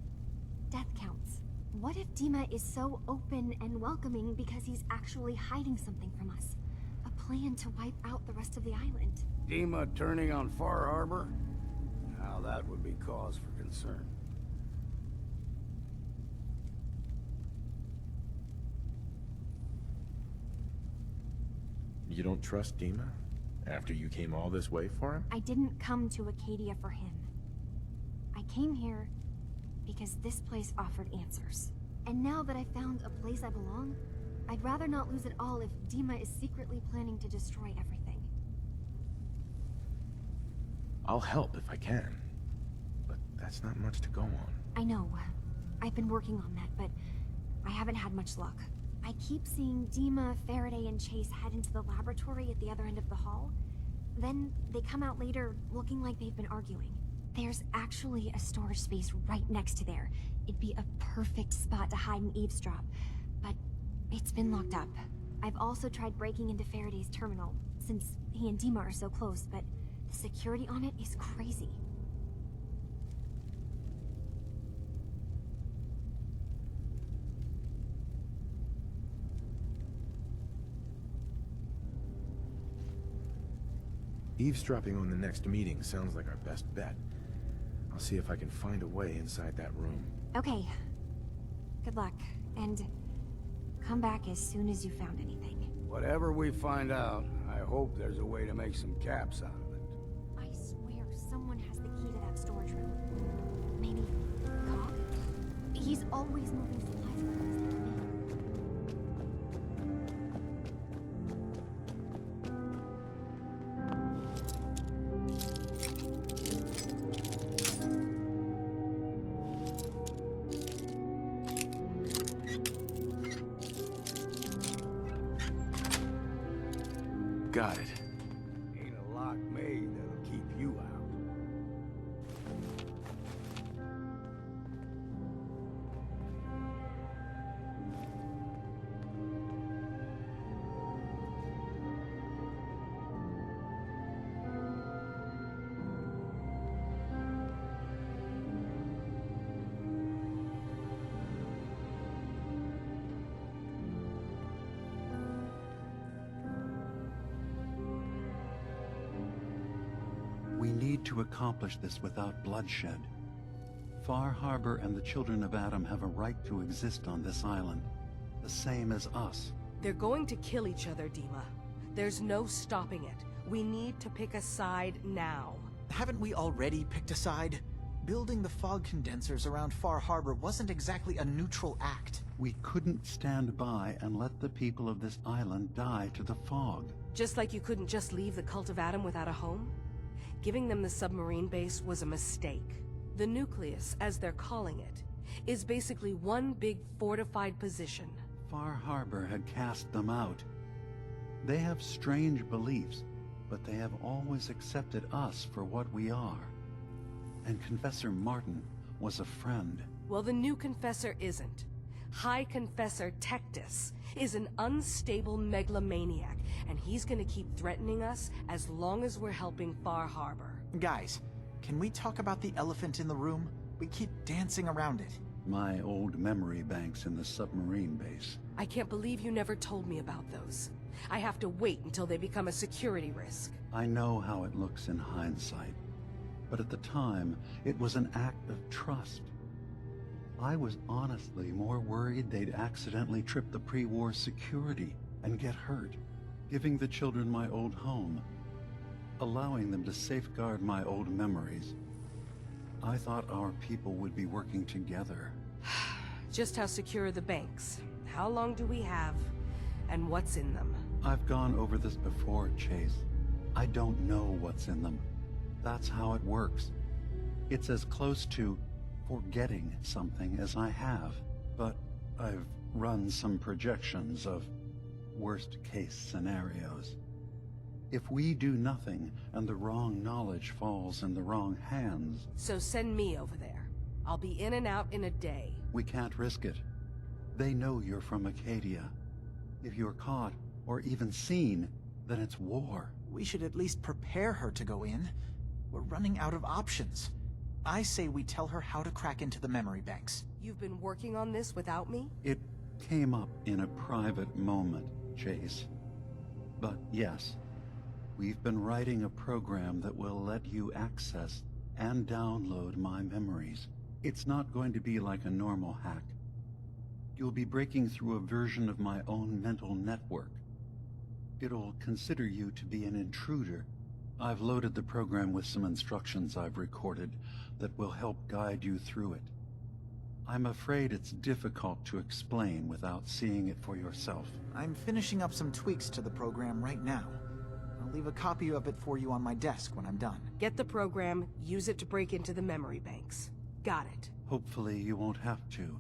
S15: death counts. What if Dima is so open and welcoming because he's actually hiding something from us? A plan to wipe out the rest of the island.
S6: Dima turning on Far Harbor? Now that would be cause for concern.
S2: You don't trust Dima? After you came all this way for him?
S15: I didn't come to Acadia for him. I came here because this place offered answers. And now that I found a place I belong, I'd rather not lose it all if Dima is secretly planning to destroy everything.
S2: I'll help if I can. But that's not much to go on.
S15: I know. I've been working on that, but I haven't had much luck. I keep seeing Dima, Faraday, and Chase head into the laboratory at the other end of the hall. Then they come out later looking like they've been arguing. There's actually a storage space right next to there. It'd be a perfect spot to hide and eavesdrop, but it's been locked up. I've also tried breaking into Faraday's terminal, since he and Dima are so close, but the security on it is crazy.
S2: Eavesdropping on the next meeting sounds like our best bet. I'll see if I can find a way inside that room.
S15: Okay. Good luck, and come back as soon as you found anything.
S6: Whatever we find out, I hope there's a way to make some caps out of it.
S15: I swear someone has the key to that storage room. Maybe Cog? He's always moving supplies around.
S2: Got it.
S6: Ain't a lock made that'll keep you out.
S8: We need to accomplish this without bloodshed. Far Harbor and the children of Adam have a right to exist on this island, the same as us.
S5: They're going to kill each other, Dima. There's no stopping it. We need to pick a side now.
S10: Haven't we already picked a side? Building the fog condensers around Far Harbor wasn't exactly a neutral act.
S8: We couldn't stand by and let the people of this island die to the fog.
S5: Just like you couldn't just leave the Cult of Adam without a home? Giving them the submarine base was a mistake. The nucleus, as they're calling it, is basically one big fortified position.
S8: Far Harbor had cast them out. They have strange beliefs, but they have always accepted us for what we are. And Confessor Martin was a friend.
S5: Well, the new Confessor isn't. High Confessor Tectus is an unstable megalomaniac, and he's gonna keep threatening us as long as we're helping Far Harbor.
S10: Guys, can we talk about the elephant in the room? We keep dancing around it.
S8: My old memory banks in the submarine base.
S5: I can't believe you never told me about those. I have to wait until they become a security risk.
S8: I know how it looks in hindsight, but at the time, it was an act of trust. I was honestly more worried they'd accidentally trip the pre-war security and get hurt, giving the children my old home, allowing them to safeguard my old memories. I thought our people would be working together.
S5: Just how secure are the banks? How long do we have? And what's in them?
S8: I've gone over this before, Chase. I don't know what's in them. That's how it works. It's as close to forgetting something as I have, but I've run some projections of worst-case scenarios. If we do nothing, and the wrong knowledge falls in the wrong hands...
S5: So send me over there. I'll be in and out in a day.
S8: We can't risk it. They know you're from Acadia. If you're caught, or even seen, then it's war.
S10: We should at least prepare her to go in. We're running out of options. I say we tell her how to crack into the memory banks.
S5: You've been working on this without me?
S8: It came up in a private moment, Chase. But yes, we've been writing a program that will let you access and download my memories. It's not going to be like a normal hack. You'll be breaking through a version of my own mental network. It'll consider you to be an intruder. I've loaded the program with some instructions I've recorded that will help guide you through it. I'm afraid it's difficult to explain without seeing it for yourself.
S10: I'm finishing up some tweaks to the program right now. I'll leave a copy of it for you on my desk when I'm done.
S5: Get the program, use it to break into the memory banks. Got it.
S8: Hopefully you won't have to.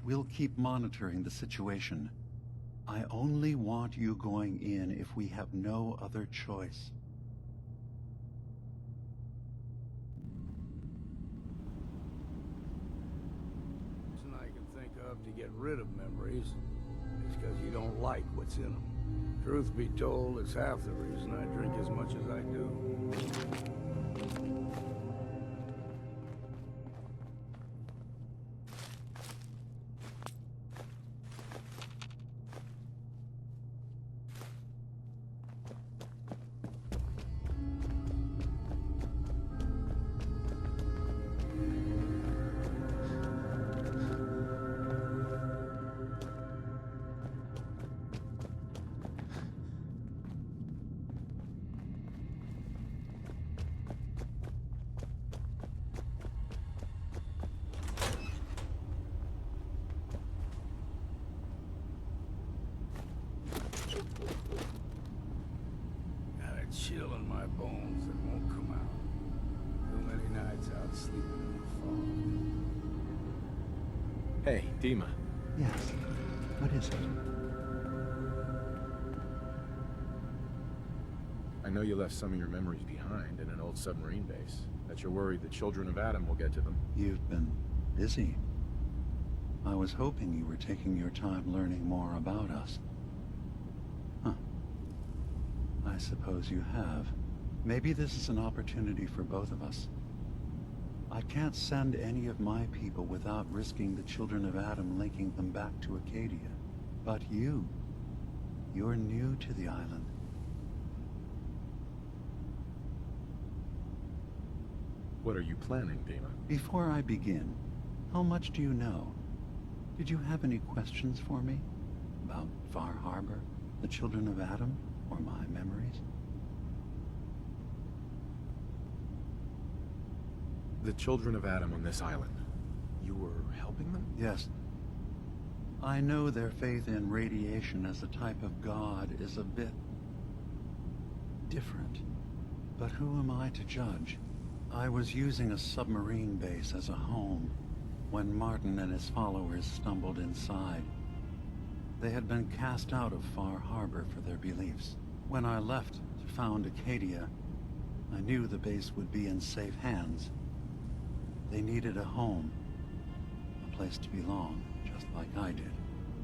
S8: We'll keep monitoring the situation. I only want you going in if we have no other choice.
S6: Reason I can think of to get rid of memories is because you don't like what's in them. Truth be told, it's half the reason I drink as much as I do. Chill in my bones that won't come out. Too many nights out sleeping in the fog.
S2: Hey, Dima.
S8: Yes. What is it?
S2: I know you left some of your memories behind in an old submarine base. That you're worried the children of Adam will get to them.
S8: You've been busy. I was hoping you were taking your time learning more about us. I suppose you have. Maybe this is an opportunity for both of us. I can't send any of my people without risking the children of Adam linking them back to Acadia. But you're new to the island.
S2: What are you planning, Dima?
S8: Before I begin, how much do you know? Did you have any questions for me? About Far Harbor, the children of Adam? Or my memories?
S2: The children of Adam on this island. You were helping them?
S8: Yes. I know their faith in radiation as a type of god is a bit different. But who am I to judge? I was using a submarine base as a home when Martin and his followers stumbled inside. They had been cast out of Far Harbor for their beliefs. When I left to found Acadia, I knew the base would be in safe hands. They needed a home, a place to belong, just like I did.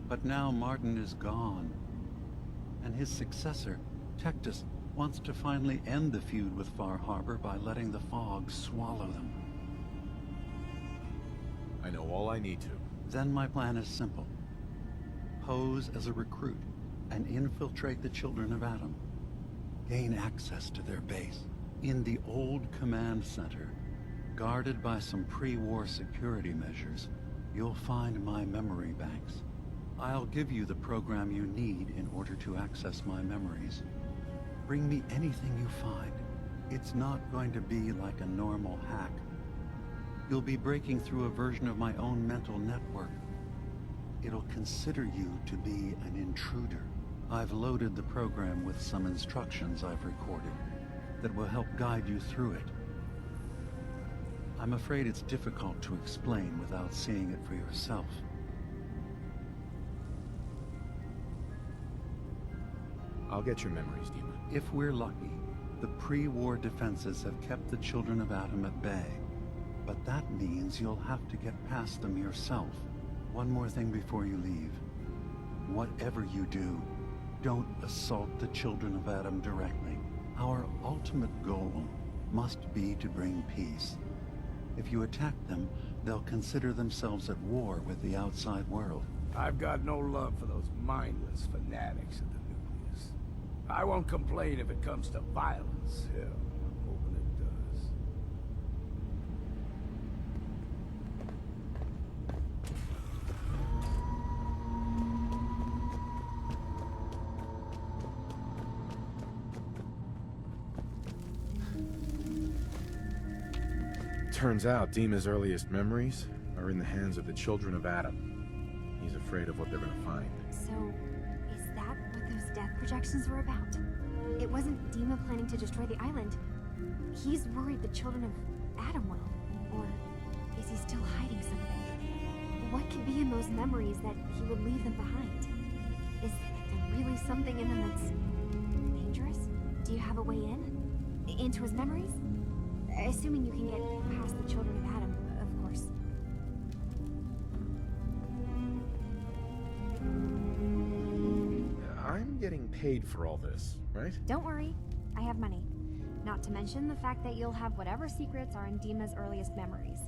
S8: But now Martin is gone, and his successor, Tectus, wants to finally end the feud with Far Harbor by letting the fog swallow them.
S2: I know all I need to.
S8: Then my plan is simple. Pose as a recruit and infiltrate the children of Adam. Gain access to their base. In the old command center, guarded by some pre-war security measures, you'll find my memory banks. I'll give you the program you need in order to access my memories. Bring me anything you find. It's not going to be like a normal hack. You'll be breaking through a version of my own mental network. It'll consider you to be an intruder. I've loaded the program with some instructions I've recorded that will help guide you through it. I'm afraid it's difficult to explain without seeing it for yourself.
S2: I'll get your memories, Dima.
S8: If we're lucky, the pre-war defenses have kept the children of Adam at bay. But that means you'll have to get past them yourself. One more thing before you leave. Whatever you do, don't assault the children of Adam directly. Our ultimate goal must be to bring peace. If you attack them, they'll consider themselves at war with the outside world.
S6: I've got no love for those mindless fanatics at the nucleus. I won't complain if it comes to violence. Hell, I'm hoping it does.
S2: Turns out Dima's earliest memories are in the hands of the children of Adam. He's afraid of what they're gonna find.
S15: So, is that what those death projections were about? It wasn't Dima planning to destroy the island. He's worried the children of Adam will. Or is he still hiding something? What could be in those memories that he would leave them behind? Is there really something in them that's dangerous? Do you have a way in? Into his memories? Assuming you can get past the children of Adam, of course.
S2: I'm getting paid for all this, right?
S15: Don't worry, I have money. Not to mention the fact that you'll have whatever secrets are in Dima's earliest memories.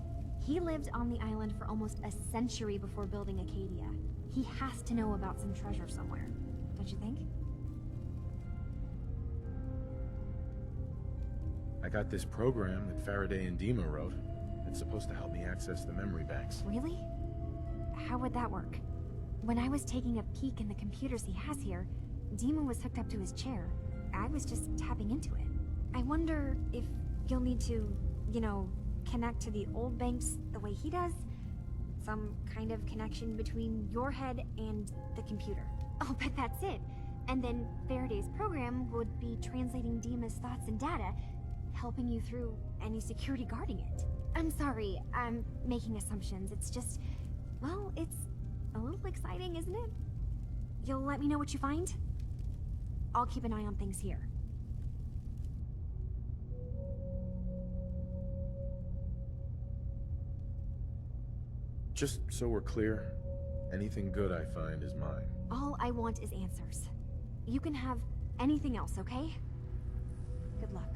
S15: He lived on the island for almost a century before building Acadia. He has to know about some treasure somewhere, don't you think?
S2: I got this program that Faraday and Dima wrote. It's supposed to help me access the memory banks.
S15: Really? How would that work? When I was taking a peek in the computers he has here, Dima was hooked up to his chair. I was just tapping into it. I wonder if you'll need to, connect to the old banks the way he does? Some kind of connection between your head and the computer. I'll bet that's it. And then Faraday's program would be translating Dima's thoughts and data, helping you through any security guarding it. I'm sorry, I'm making assumptions. It's just, well, it's a little exciting, isn't it? You'll let me know what you find? I'll keep an eye on things here.
S2: Just so we're clear, anything good I find is mine.
S15: All I want is answers. You can have anything else, okay? Good luck.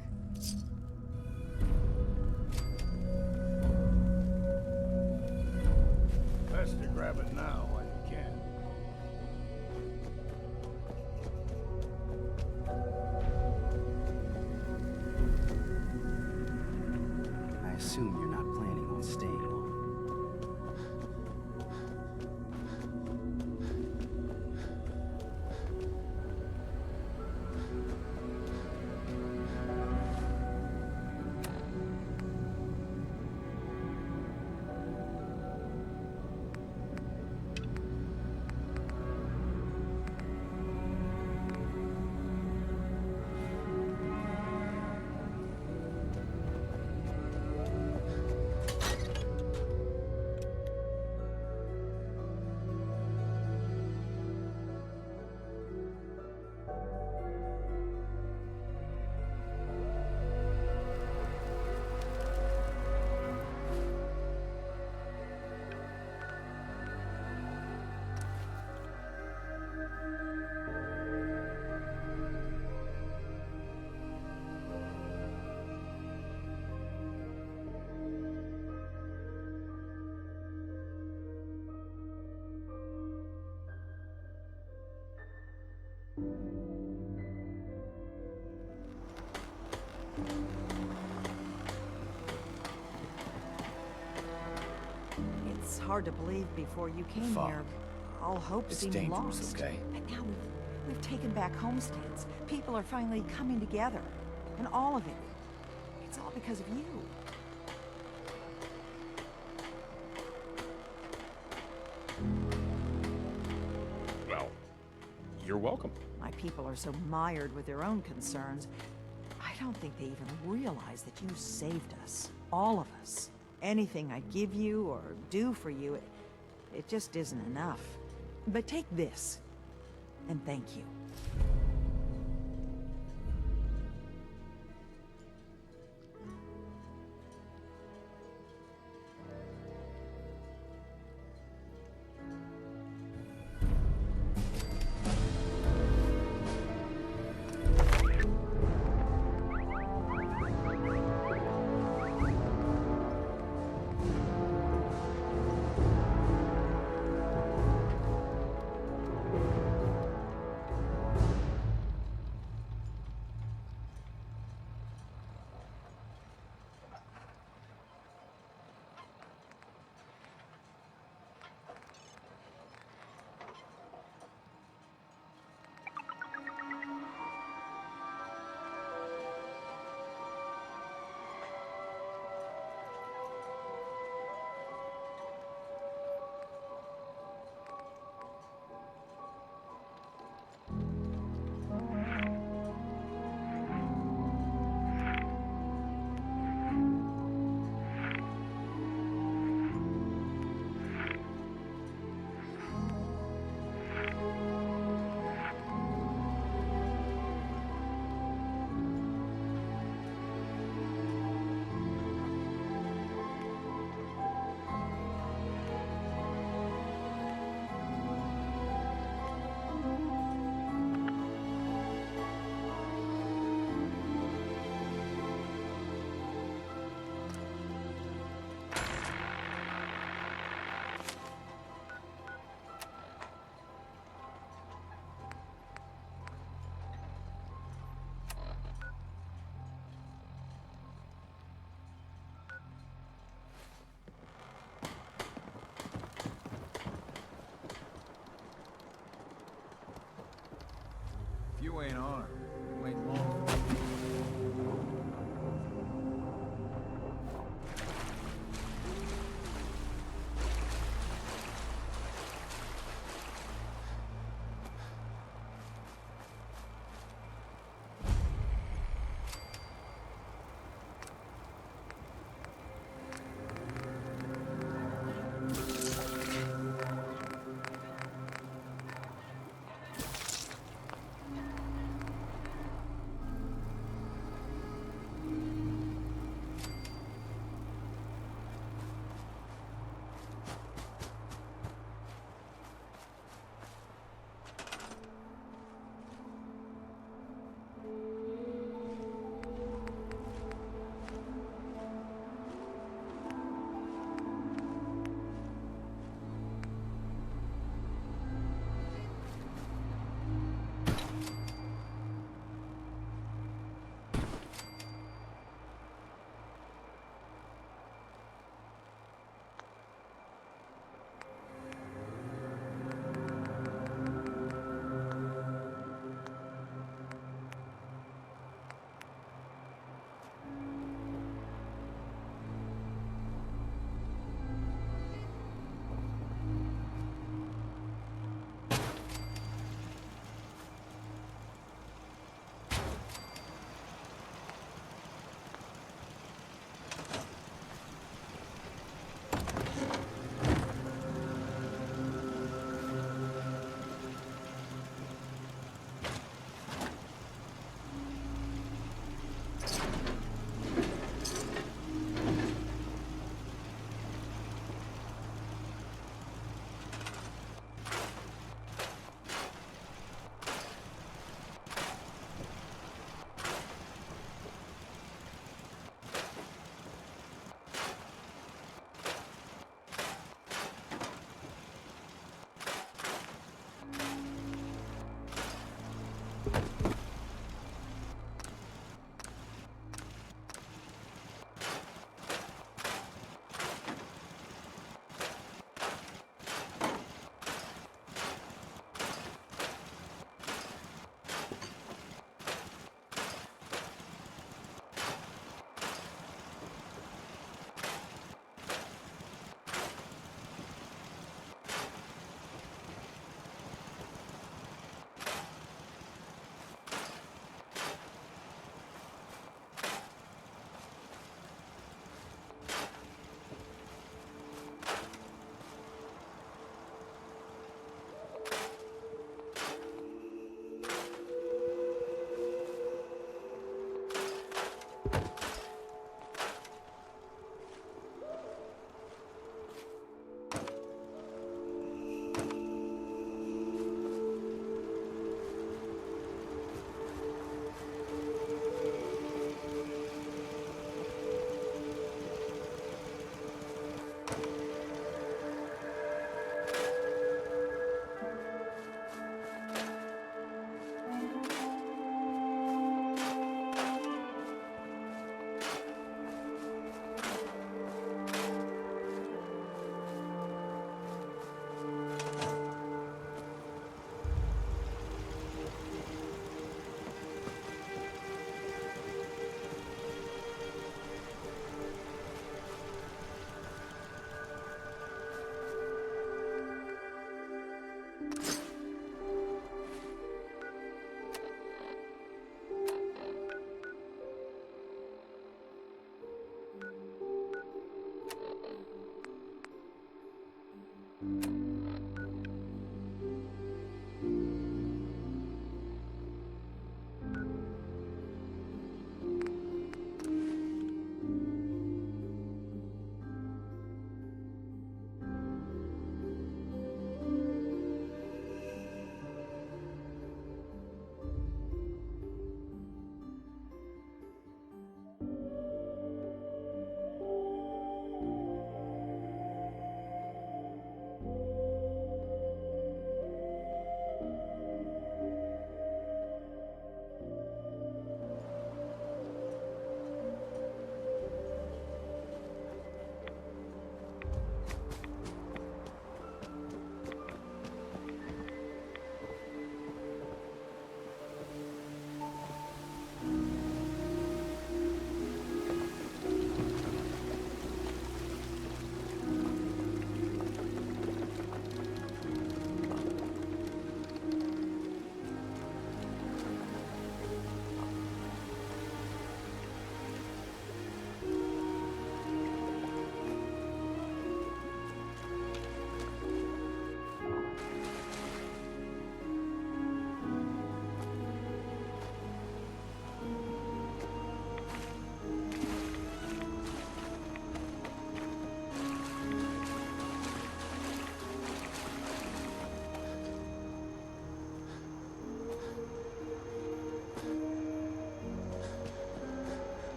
S6: Best to grab it now while you can.
S16: I assume you're not planning on staying long.
S4: It's hard to believe before you came
S12: Fog.
S4: here, all hope
S12: It's
S4: seemed
S12: dangerous,
S4: lost.
S12: okay?
S4: But now we've taken back homesteads. People are finally coming together. And all of it, it's all because of you.
S2: Well, you're welcome.
S4: My people are so mired with their own concerns, I don't think they even realize that you saved us. All of us. Anything I give you or do for you, it just isn't enough. But take this, and thank you.
S17: You ain't armed. You ain't long.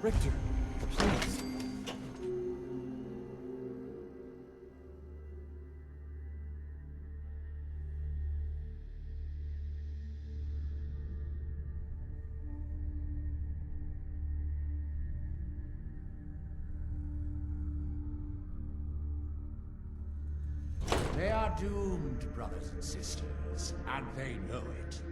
S11: Richter, please.
S18: They are doomed, brothers and sisters, and they know it.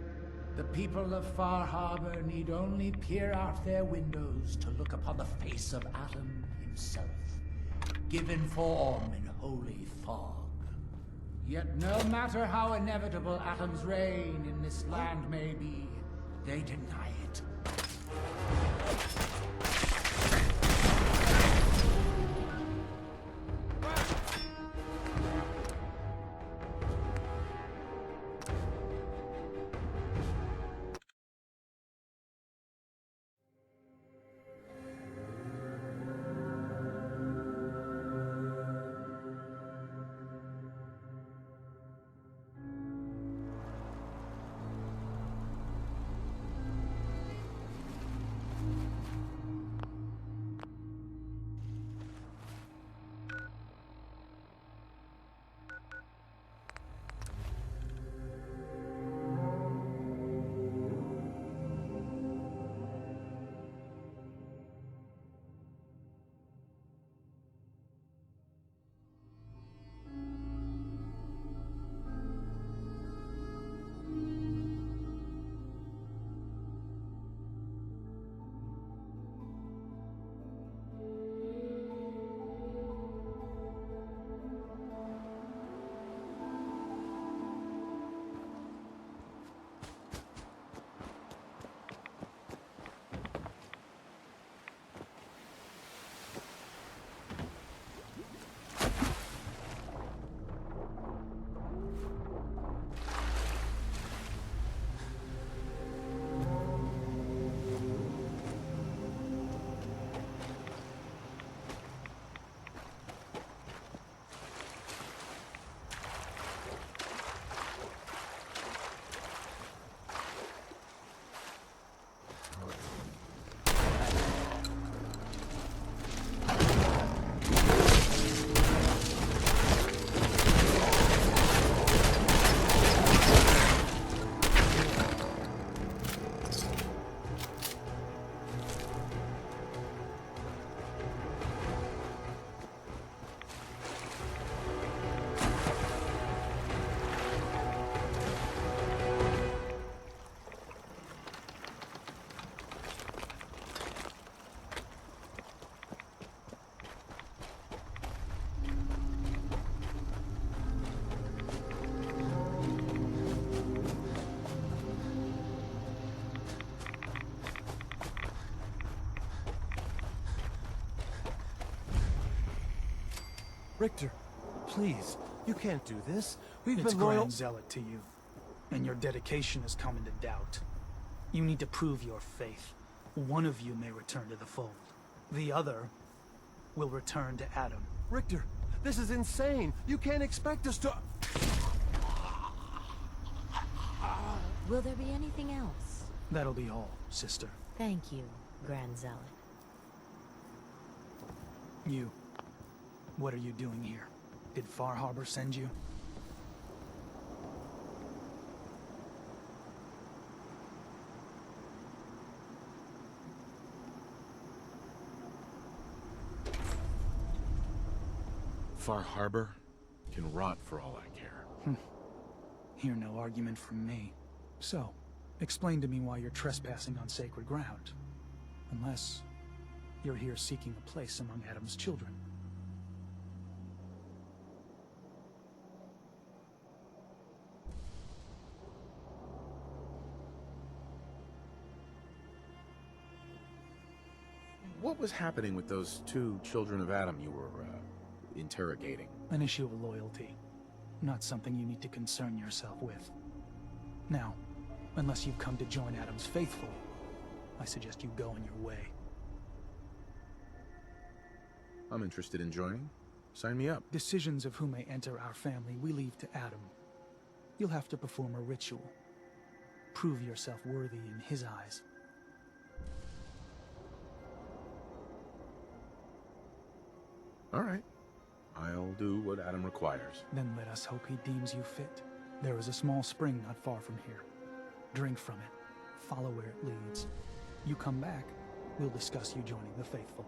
S18: The people of Far Harbor need only peer out their windows to look upon the face of Atom himself, given form in holy fog. Yet no matter how inevitable Atom's reign in this land may be, they deny it.
S14: Richter, please, you can't do this. We've It's been loyal. Grand Zealot to you, and your dedication has come into doubt. You need to prove your faith. One of you may return to the fold. The other will return to Adam.
S19: Richter, this is insane. You can't expect us to...
S7: Will there be anything else?
S14: That'll be all, sister.
S7: Thank you, Grand Zealot.
S14: You. What are you doing here? Did Far Harbor send you?
S2: Far Harbor can rot for all I care.
S14: Hear no argument from me. So, explain to me why you're trespassing on sacred ground. Unless you're here seeking a place among Adam's children.
S2: What was happening with those two children of Adam you were, interrogating?
S14: An issue of loyalty. Not something you need to concern yourself with. Now, unless you've come to join Adam's faithful, I suggest you go on your way.
S2: I'm interested in joining. Sign me up.
S14: Decisions of who may enter our family we leave to Adam. You'll have to perform a ritual. Prove yourself worthy in his eyes.
S2: All right. I'll do what Adam requires.
S14: Then let us hope he deems you fit. There is a small spring not far from here. Drink from it. Follow where it leads. You come back, we'll discuss you joining the faithful.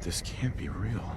S2: This can't be real.